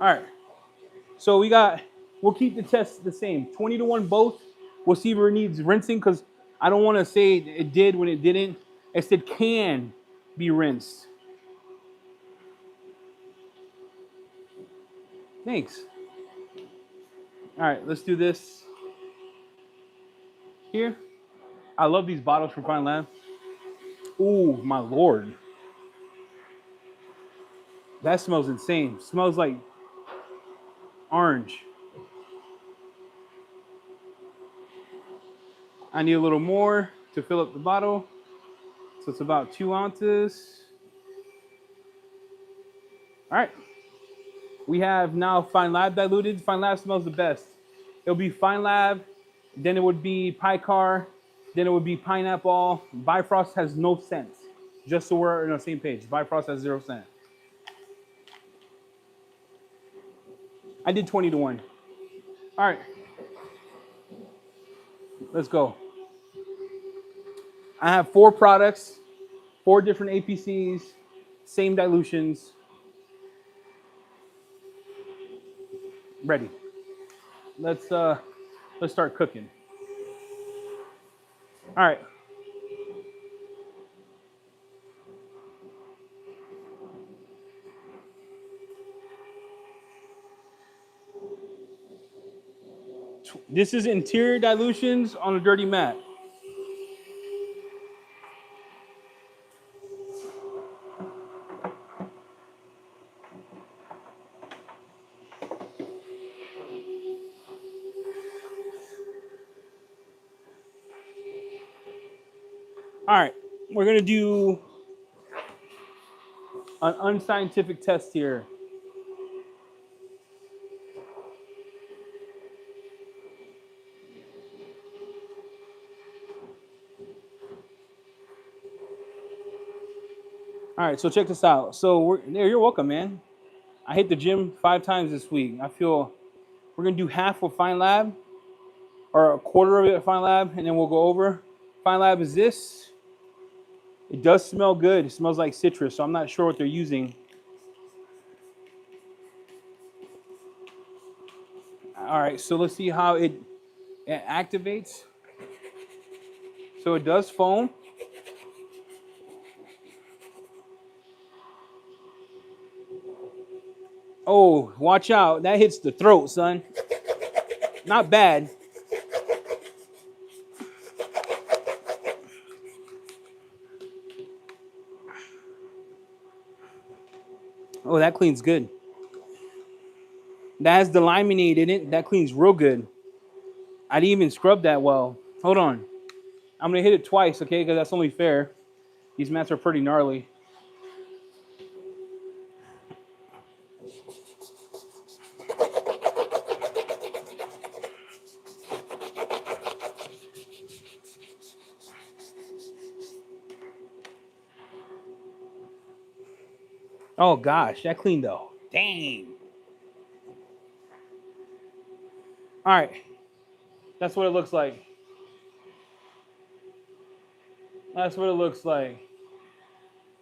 All right. So we'll keep the test the same. 20 to 1 both. We'll see if it needs rinsing, because I don't want to say it did when it didn't. It said can be rinsed. Thanks. All right, let's do this here. I love these bottles from Fine Lab. Ooh, my lord. That smells insane. Smells like orange. I need a little more to fill up the bottle. So it's about 2 ounces. All right. We have now Fine Lab diluted. Fine Lab smells the best. It'll be Fine Lab, then it would be Picar, then it would be Pineapple. Bifrost has no scent. Just so we're on the same page. Bifrost has 0 scent. I did 20 to 1. All right. Let's go. I have 4 products, 4 different APCs, same dilutions. Ready. Let's start cooking. All right. This is interior dilutions on a dirty mat. All right, we're gonna do an unscientific test here. All right, so check this out. So you're welcome, man. I hit the gym 5 times this week. I feel we're gonna do half with Fine Lab, or a quarter of it at Fine Lab, and then we'll go over. Fine Lab is this. It does smell good. It smells like citrus, so I'm not sure what they're using. All right, so let's see how it activates. So it does foam. Oh, watch out. That hits the throat, son. Not bad. Oh, that cleans good. That has the limonade in it. That cleans real good. I didn't even scrub that well. Hold on. I'm going to hit it twice, okay, because that's only fair. These mats are pretty gnarly. Oh, gosh, that cleaned though. Dang. All right. That's what it looks like. That's what it looks like.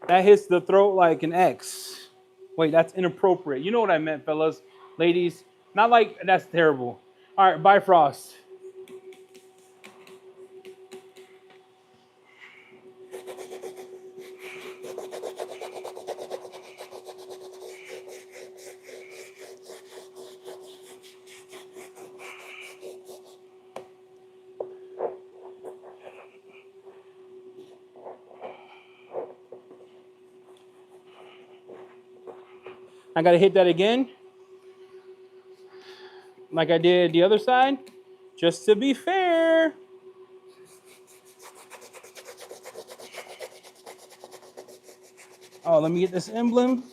That hits the throat like an X. Wait, that's inappropriate. You know what I meant, fellas, ladies. Not like that's terrible. All right, Bifrost. I got to hit that again, like I did the other side, just to be fair. Oh, let me get this emblem.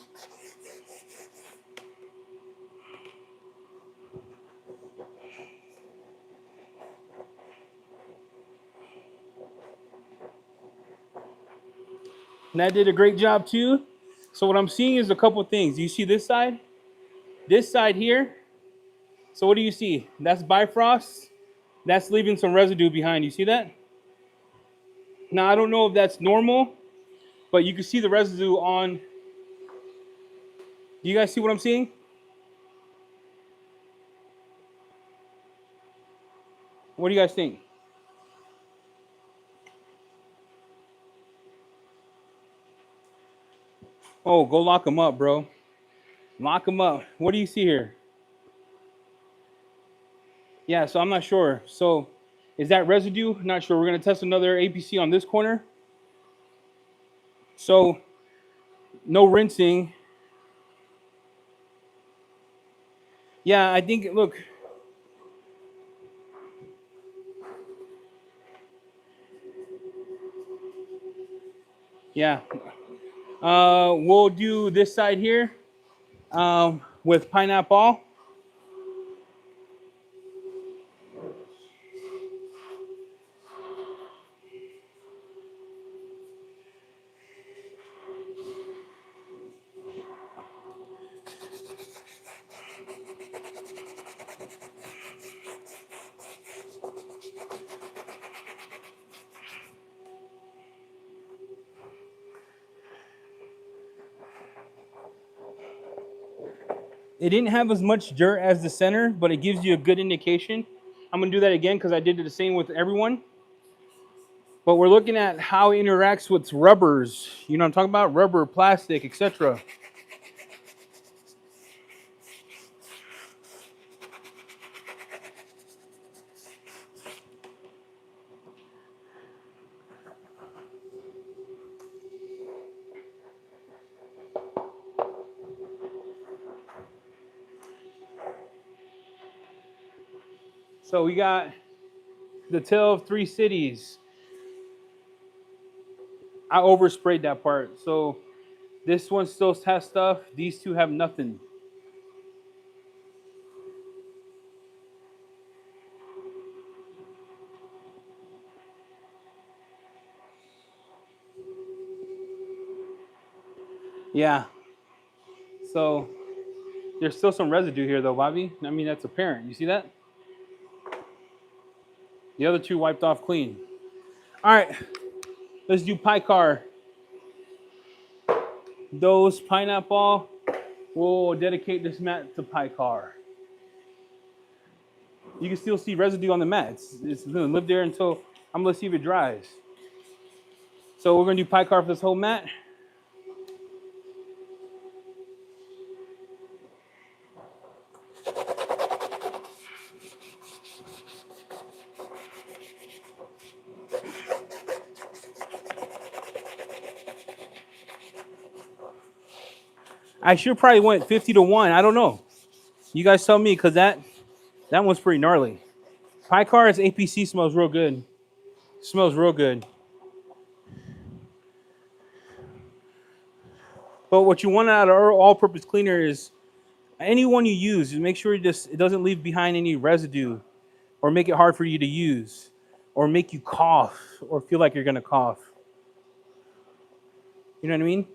And that did a great job too. So what I'm seeing is a couple things. You see this side? This side here. So what do you see? That's Bifrost. That's leaving some residue behind. You see that? Now, I don't know if that's normal, but you can see the residue on. Do you guys see what I'm seeing? What do you guys think? Oh, go lock them up, bro. Lock them up. What do you see here? Yeah, so I'm not sure. So is that residue? Not sure. We're gonna test another APC on this corner. So no rinsing. Yeah, I think look. Yeah. We'll do this side here with pineapple. It didn't have as much dirt as the center, but it gives you a good indication. I'm gonna do that again because I did the same with everyone. But we're looking at how it interacts with rubbers. You know, I'm talking about rubber, plastic, etc. So we got the Tale of Three Cities. I oversprayed that part. So this one still has stuff. These two have nothing. Yeah. So there's still some residue here though, Bobby. I mean, that's apparent. You see that? The other two wiped off clean. All right, let's do picar. Those pineapple. We'll dedicate this mat to picar. You can still see residue on the mat. It's gonna live there until I'm gonna see if it dries. So we're gonna do picar for this whole mat. I should probably went 50 to 1. I don't know. You guys tell me because that one's pretty gnarly. Picar's APC smells real good. Smells real good. But what you want out of our all-purpose cleaner is any one you use, just make sure it doesn't leave behind any residue or make it hard for you to use or make you cough or feel like you're gonna cough. You know what I mean?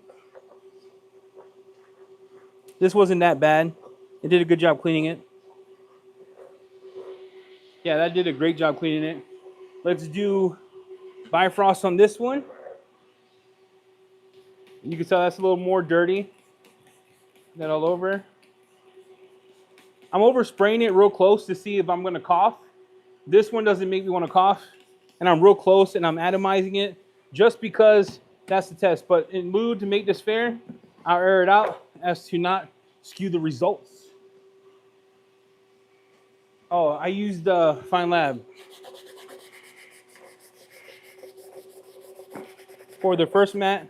This wasn't that bad. It did a good job cleaning it. Yeah, that did a great job cleaning it. Let's do Bifrost on this one. You can tell that's a little more dirty. That all over. I'm overspraying it real close to see if I'm gonna cough. This one doesn't make me want to cough, and I'm real close and I'm atomizing it just because that's the test. But in lieu to make this fair, I'll air it out as to not skew the results. Oh, I used Fine Lab for the first mat.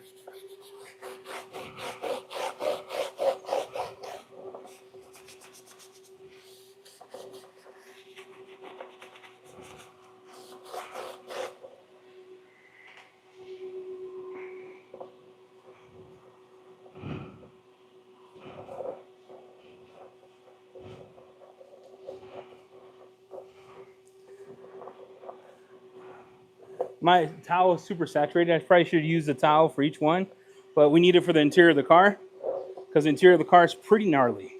My towel is super saturated. I probably should use a towel for each one, but we need it for the interior of the car because the interior of the car is pretty gnarly.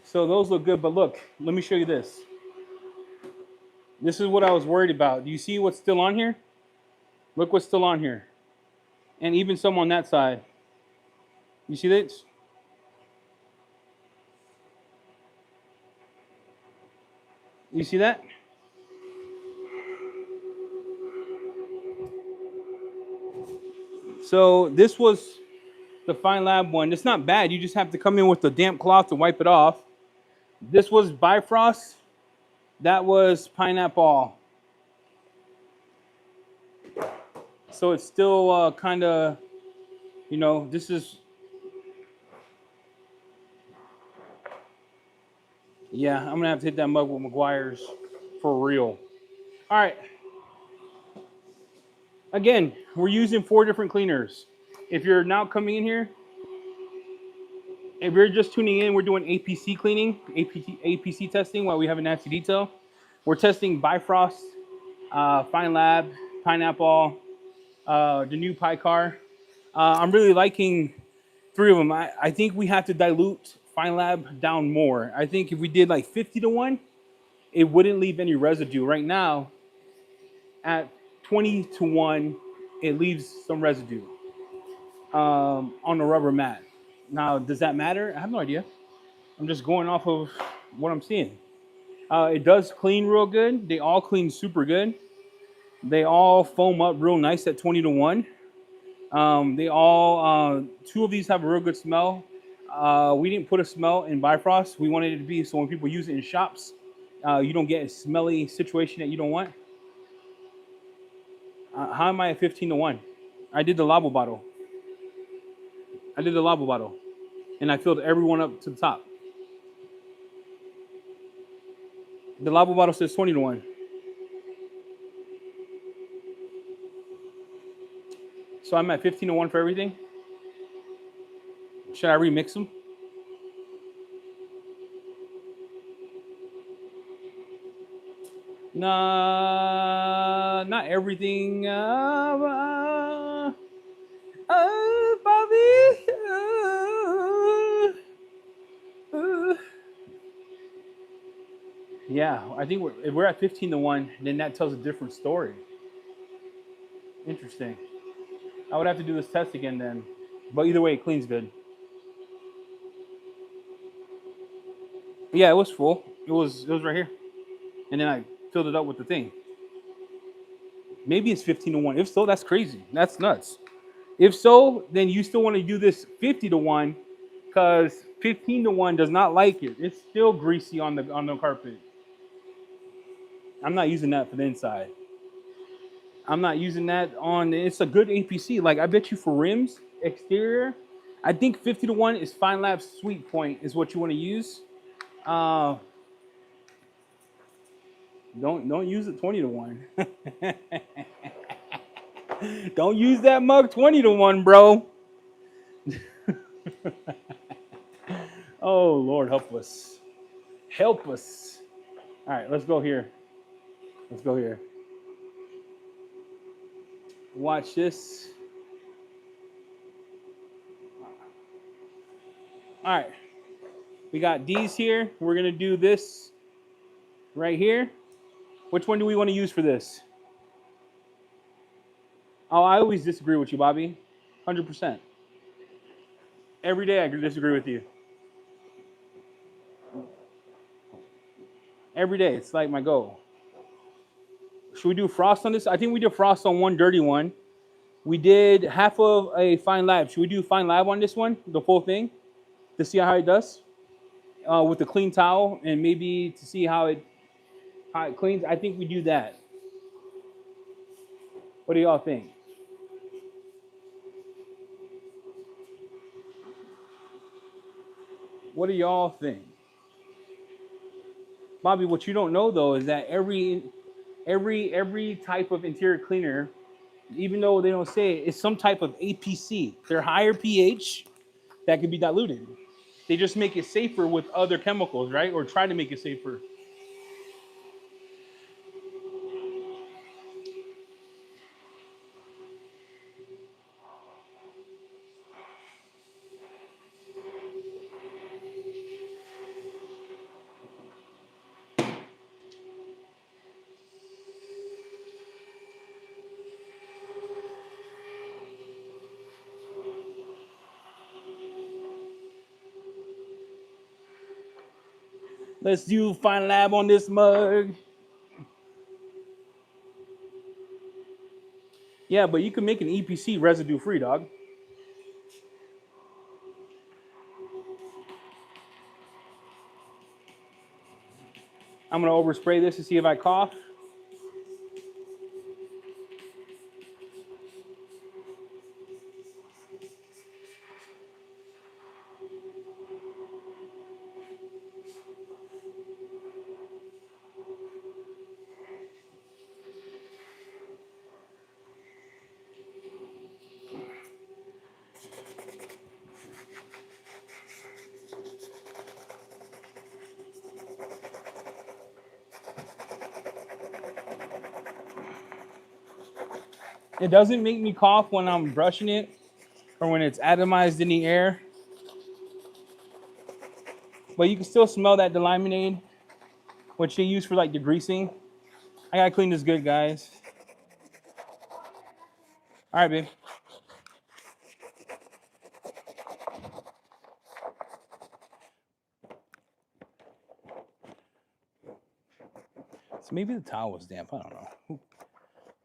So those look good, but look, let me show you this. This is what I was worried about. Do you see what's still on here? Look what's still on here. And even some on that side. You see that? You see that? So this was the Fine Lab one. It's not bad. You just have to come in with a damp cloth to wipe it off. This was Bifrost. That was Pineapple. So it's still kind of, you know, this is, yeah, I'm going to have to hit that mug with McGuire's for real. All right. Again, we're using 4 different cleaners. If you're now coming in here, if you're just tuning in, we're doing APC cleaning, APC testing while we have a nasty detail. We're testing Bifrost, Fine Lab, Pineapple, the new Picar. I'm really liking 3 of them. I think we have to dilute Fine Lab down more. I think if we did like 50 to 1, it wouldn't leave any residue. Right now, at 20 to 1, it leaves some residue on the rubber mat. Now, does that matter? I have no idea. I'm just going off of what I'm seeing. It does clean real good. They all clean super good. They all foam up real nice at 20 to 1. They all, 2 of these have a real good smell. We didn't put a smell in Bifrost. We wanted it to be so when people use it in shops, you don't get a smelly situation that you don't want. How am I at 15 to 1? I did the lava bottle. And I filled everyone up to the top. The lava bottle says 20 to 1. So I'm at 15 to 1 for everything. Should I remix them? Nah, not everything. Bobby. Yeah, I think if we're at 15 to 1, then that tells a different story. Interesting. I would have to do this test again then. But either way, it cleans good. Yeah, it was full. It was right here. And then I filled it up with the thing. Maybe it's 15 to 1. If so, that's crazy. That's nuts. If so, then you still want to do this 50 to 1 because 15 to 1 does not like it. It's still greasy on the carpet. I'm not using that for the inside. I'm not using that on. It's a good APC. Like I bet you for rims, exterior, I think 50 to 1 is Fine Lab's sweet point is what you want to use. Don't use it 20 to 1. Don't use that mug 20 to 1, bro. Oh Lord, help us. Help us. All right, let's go here. Let's go here. Watch this. All right. We got these here. We're going to do this right here. Which one do we want to use for this? Oh, I always disagree with you, Bobby. 100%. Every day I disagree with you. Every day. It's like my goal. Should we do frost on this? I think we did frost on one dirty one. We did half of a Fine Lab. Should we do Fine Lab on this one? The full thing? To see how it does? With a clean towel and maybe to see how it cleans. I think we do that. What do y'all think? What do y'all think? Bobby, what you don't know though is that every type of interior cleaner, even though they don't say it, is some type of APC. They're higher pH that can be diluted. They just make it safer with other chemicals, right? Or try to make it safer. Let's do Fine Lab on this mug. Yeah, but you can make an EPC residue free, dog. I'm gonna overspray this to see if I cough. It doesn't make me cough when I'm brushing it or when it's atomized in the air. But you can still smell that delaminate, which they use for like degreasing. I gotta clean this good, guys. All right, babe. So maybe the towel was damp. I don't know.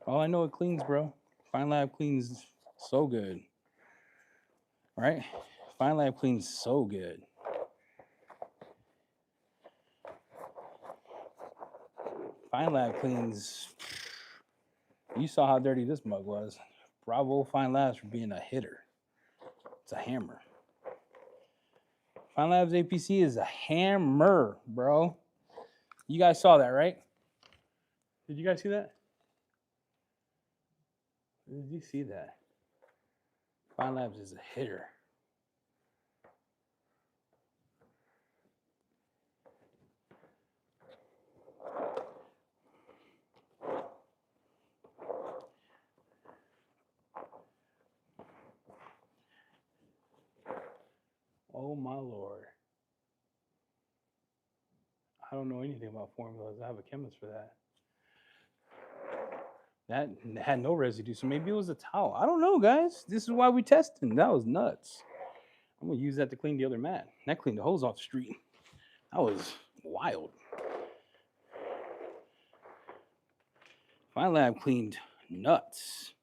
All I know, it cleans, bro. Fine Lab cleans so good. Right? Fine Lab cleans so good. Fine Lab cleans. You saw how dirty this mug was. Bravo Fine Labs for being a hitter. It's a hammer. Fine Labs APC is a hammer, bro. You guys saw that, right? Did you guys see that? Did you see that? Fine Labs is a hitter. Oh my Lord. I don't know anything about formulas. I have a chemist for that. That had no residue, so maybe it was a towel. I don't know, guys. This is why we testing. That was nuts. I'm gonna use that to clean the other mat. That cleaned the hose off the street. That was wild. Fine Lab cleaned nuts.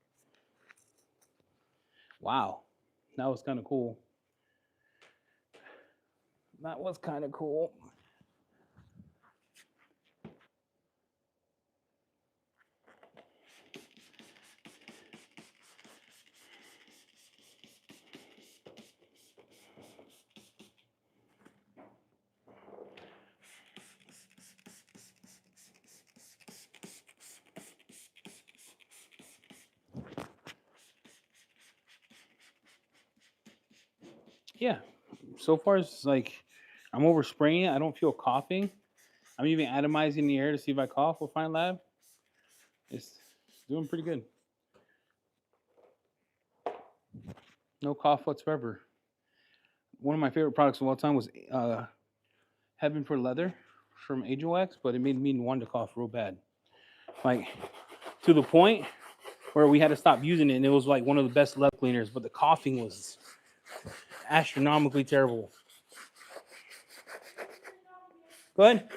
Wow. That was kind of cool. That was kind of cool. Yeah. So far, it's like I'm overspraying it. I don't feel coughing. I'm even atomizing the air to see if I cough with Fine Lab. It's doing pretty good. No cough whatsoever. One of my favorite products of all time was Heaven for Leather from X, but it made me want to cough real bad. Like to the point where we had to stop using it, and it was like one of the best leather cleaners, but the coughing was astronomically terrible. Go ahead.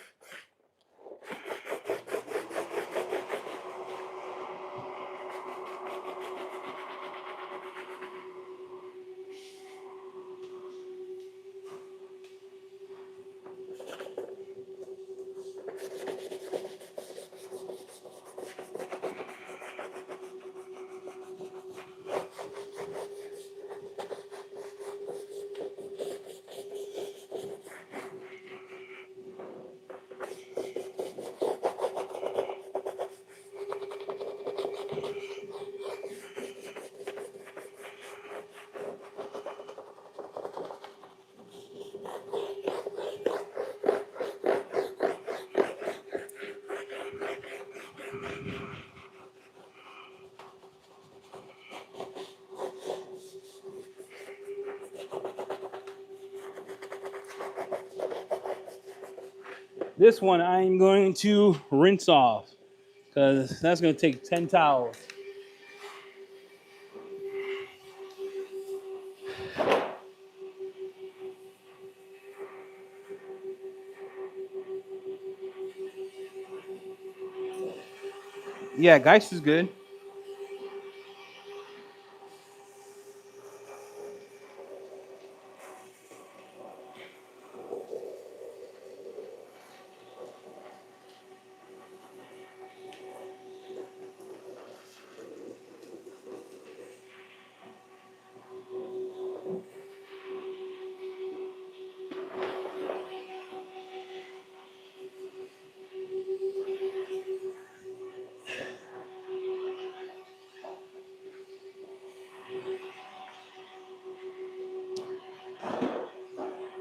This one I'm going to rinse off because that's going to take 10 towels. Yeah, Geist is good.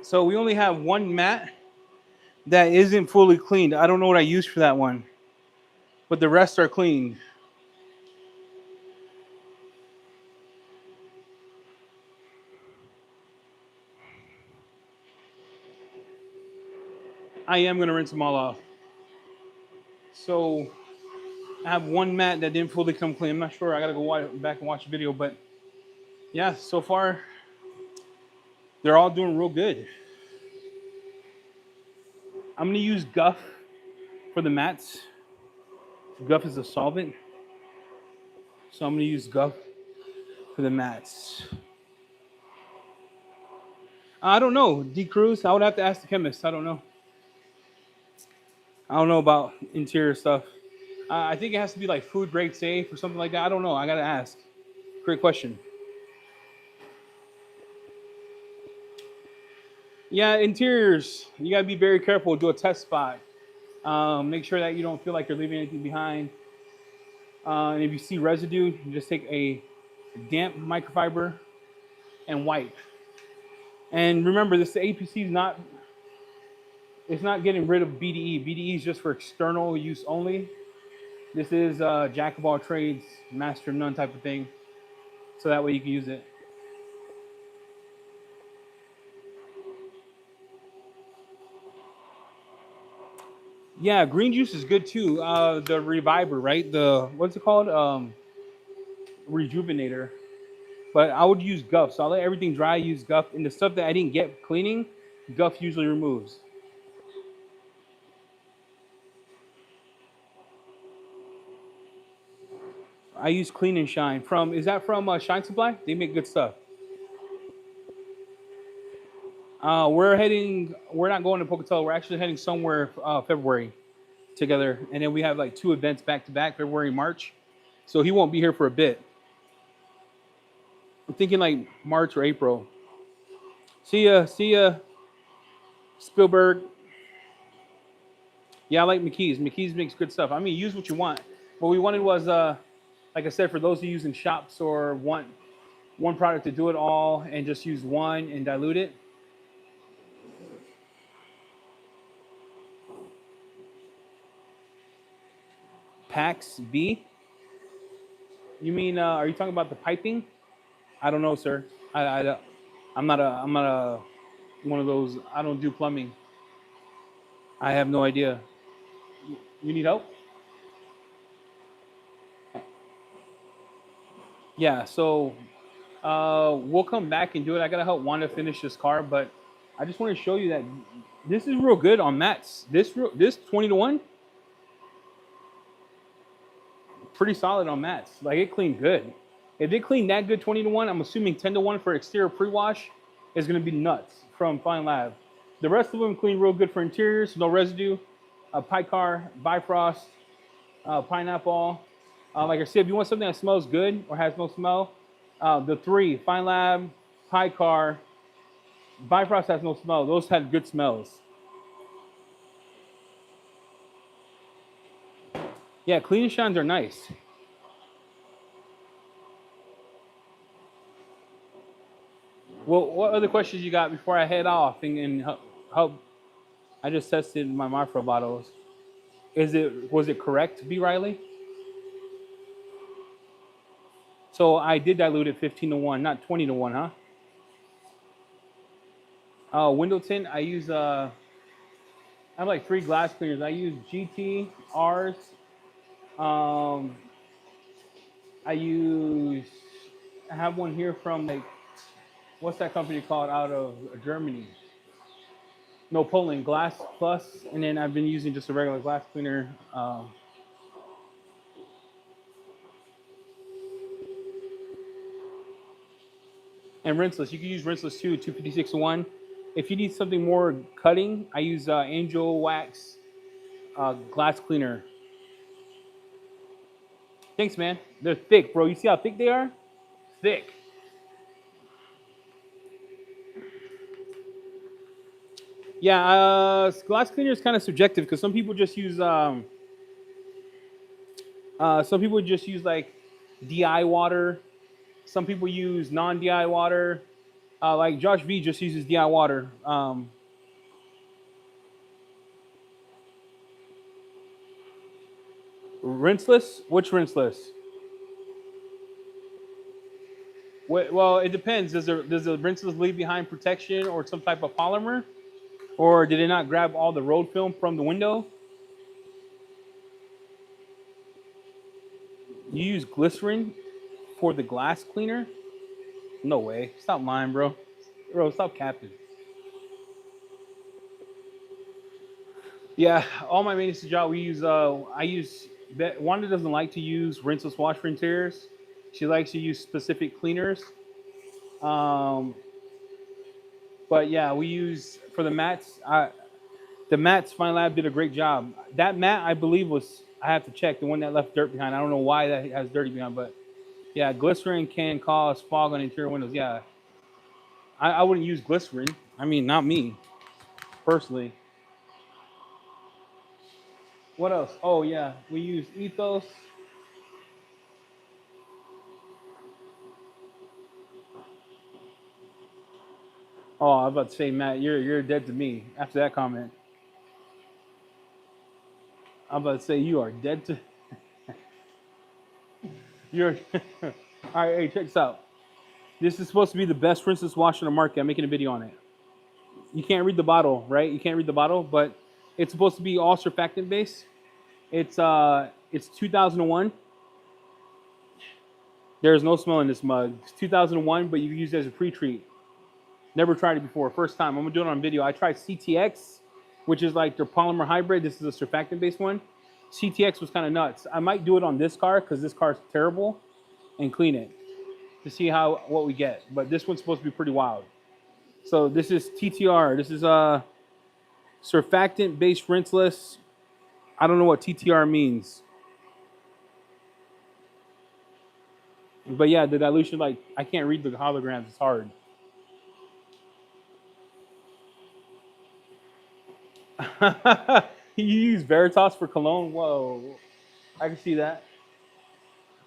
So we only have one mat that isn't fully cleaned. I don't know what I used for that one, but the rest are cleaned. I am gonna rinse them all off. So I have one mat that didn't fully come clean. I'm not sure. I gotta go back and watch the video, but yeah, so far they're all doing real good. I'm gonna use Guff for the mats. Guff is a solvent, so I'm gonna use Guff for the mats. I don't know. Decrews. I would have to ask the chemist. I don't know. I don't know about interior stuff. I think it has to be like food grade safe or something like that. I don't know. I gotta ask. Great question. Yeah, interiors. You gotta be very careful. Do a test spot. Make sure that you don't feel like you're leaving anything behind. And if you see residue, you just take a damp microfiber and wipe. And remember, this APC is not. It's not getting rid of BDE. BDE is just for external use only. This is jack of all trades, master of none type of thing. So that way you can use it. Yeah, green juice is good too. The reviver, right? The what's it called? Rejuvenator. But I would use Guff. So I'll let everything dry, use Guff. And the stuff that I didn't get cleaning, Guff usually removes. I use Clean and Shine. Is that from Shine Supply? They make good stuff. We're not going to Pocatello. We're actually heading somewhere February together. And then we have like 2 events back to back, February and March. So he won't be here for a bit. I'm thinking like March or April. See ya, Spielberg. Yeah, I like McKee's. McKee's makes good stuff. I mean, use what you want. What we wanted was, like I said, for those who use in shops or want one product to do it all and just use one and dilute it. Pax B? You mean, are you talking about the piping? I don't know, sir. I'm not a one of those. I don't do plumbing. I have no idea. You need help? Yeah. So we'll come back and do it. I gotta help Wanda finish this car, but I just want to show you that this is real good on mats. This 20-to-1, pretty solid on mats. Like it cleaned good. If it cleaned that good 20-to-1, I'm assuming 10-to-1 for exterior pre-wash is gonna be nuts from Fine Lab. The rest of them clean real good for interiors, no residue. Picar, Bifrost, pineapple. Like I said, if you want something that smells good or has no smell, the 3, Fine Lab, Picar, Bifrost has no smell. Those had good smells. Yeah, clean and shines are nice. Well, what other questions you got before I head off and help? I just tested my Marfra bottles. Was it correct, B. Riley? So I did dilute it 15-to-1, not 20-to-1, huh? Window tint, I have like 3 glass cleaners. I use GT, R's. I have one here from like, what's that company called out of Germany? No, Poland, Glass Plus. And then I've been using just a regular glass cleaner. And rinseless. You can use rinseless too, 256-to-1. If you need something more cutting, I use Angel Wax glass cleaner. Thanks, man. They're thick, bro. You see how thick they are? Thick. Yeah, glass cleaner is kind of subjective because some people just use like DI water. Some people use non-DI water. Like Josh V just uses DI water. Rinseless? Which rinseless? Well, it depends. Does the rinseless leave behind protection or some type of polymer, or did it not grab all the road film from the window? You use glycerin for the glass cleaner? No way. Stop lying, bro. Bro, stop capping. Yeah, all my maintenance job we use. Wanda doesn't like to use rinseless wash for interiors. She likes to use specific cleaners. Um, but yeah, we use for the mats. The mats, Fine Lab did a great job. That mat, I believe, was I have to check the one that left dirt behind. I don't know why that has dirty behind, but yeah, glycerin can cause fog on interior windows. Yeah, I wouldn't use glycerin. I mean, not me personally. What else? Oh yeah, we use ethos. Oh, I was about to say, Matt, you're dead to me after that comment. I'm about to say you are dead to you're. All right, hey, check this out. This is supposed to be the best rinseless wash on the market. I'm making a video on it. You can't read the bottle, right? You can't read the bottle, but it's supposed to be all surfactant based. It's 2001. There's no smell in this mug. It's 2001, but you can use it as a pre-treat. Never tried it before. First time. I'm gonna do it on video. I tried CTX, which is like their polymer hybrid. This is a surfactant based one. CTX was kind of nuts. I might do it on this car because this car is terrible, and clean it to see what we get. But this one's supposed to be pretty wild. So this is TTR. This is surfactant based rinseless. I don't know what TTR means. But yeah, the dilution, like, I can't read the holograms. It's hard. You use Veritas for cologne? Whoa. I can see that.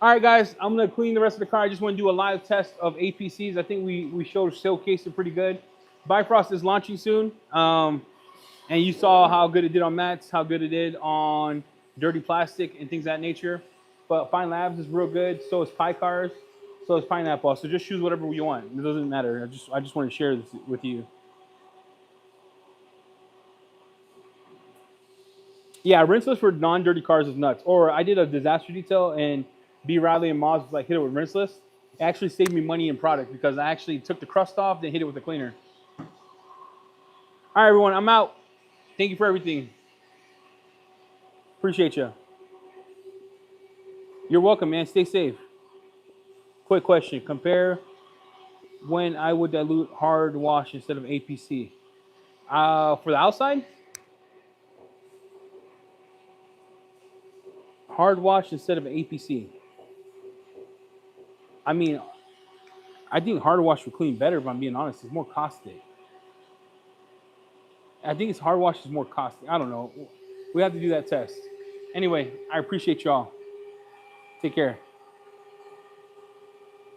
All right, guys, I'm going to clean the rest of the car. I just want to do a live test of APCs. I think we showcased it pretty good. Bifrost is launching soon. And you saw how good it did on mats, how good it did on dirty plastic and things of that nature. But Fine Labs is real good. So is Pie Cars. So is Pineapple. So just choose whatever you want. It doesn't matter. I just want to share this with you. Yeah, rinseless for non-dirty cars is nuts. Or I did a disaster detail and B. Riley and Moz was like, hit it with rinseless. It actually saved me money in product because I actually took the crust off, then hit it with a cleaner. All right, everyone, I'm out. Thank you for everything. Appreciate you. You're welcome, man. Stay safe. Quick question. Compare when I would dilute hard wash instead of APC. For the outside, hard wash instead of APC. I mean, I think hard wash would clean better, if I'm being honest. It's more caustic. I think it's hard wash is more caustic. I don't know. We have to do that test. Anyway, I appreciate y'all. Take care.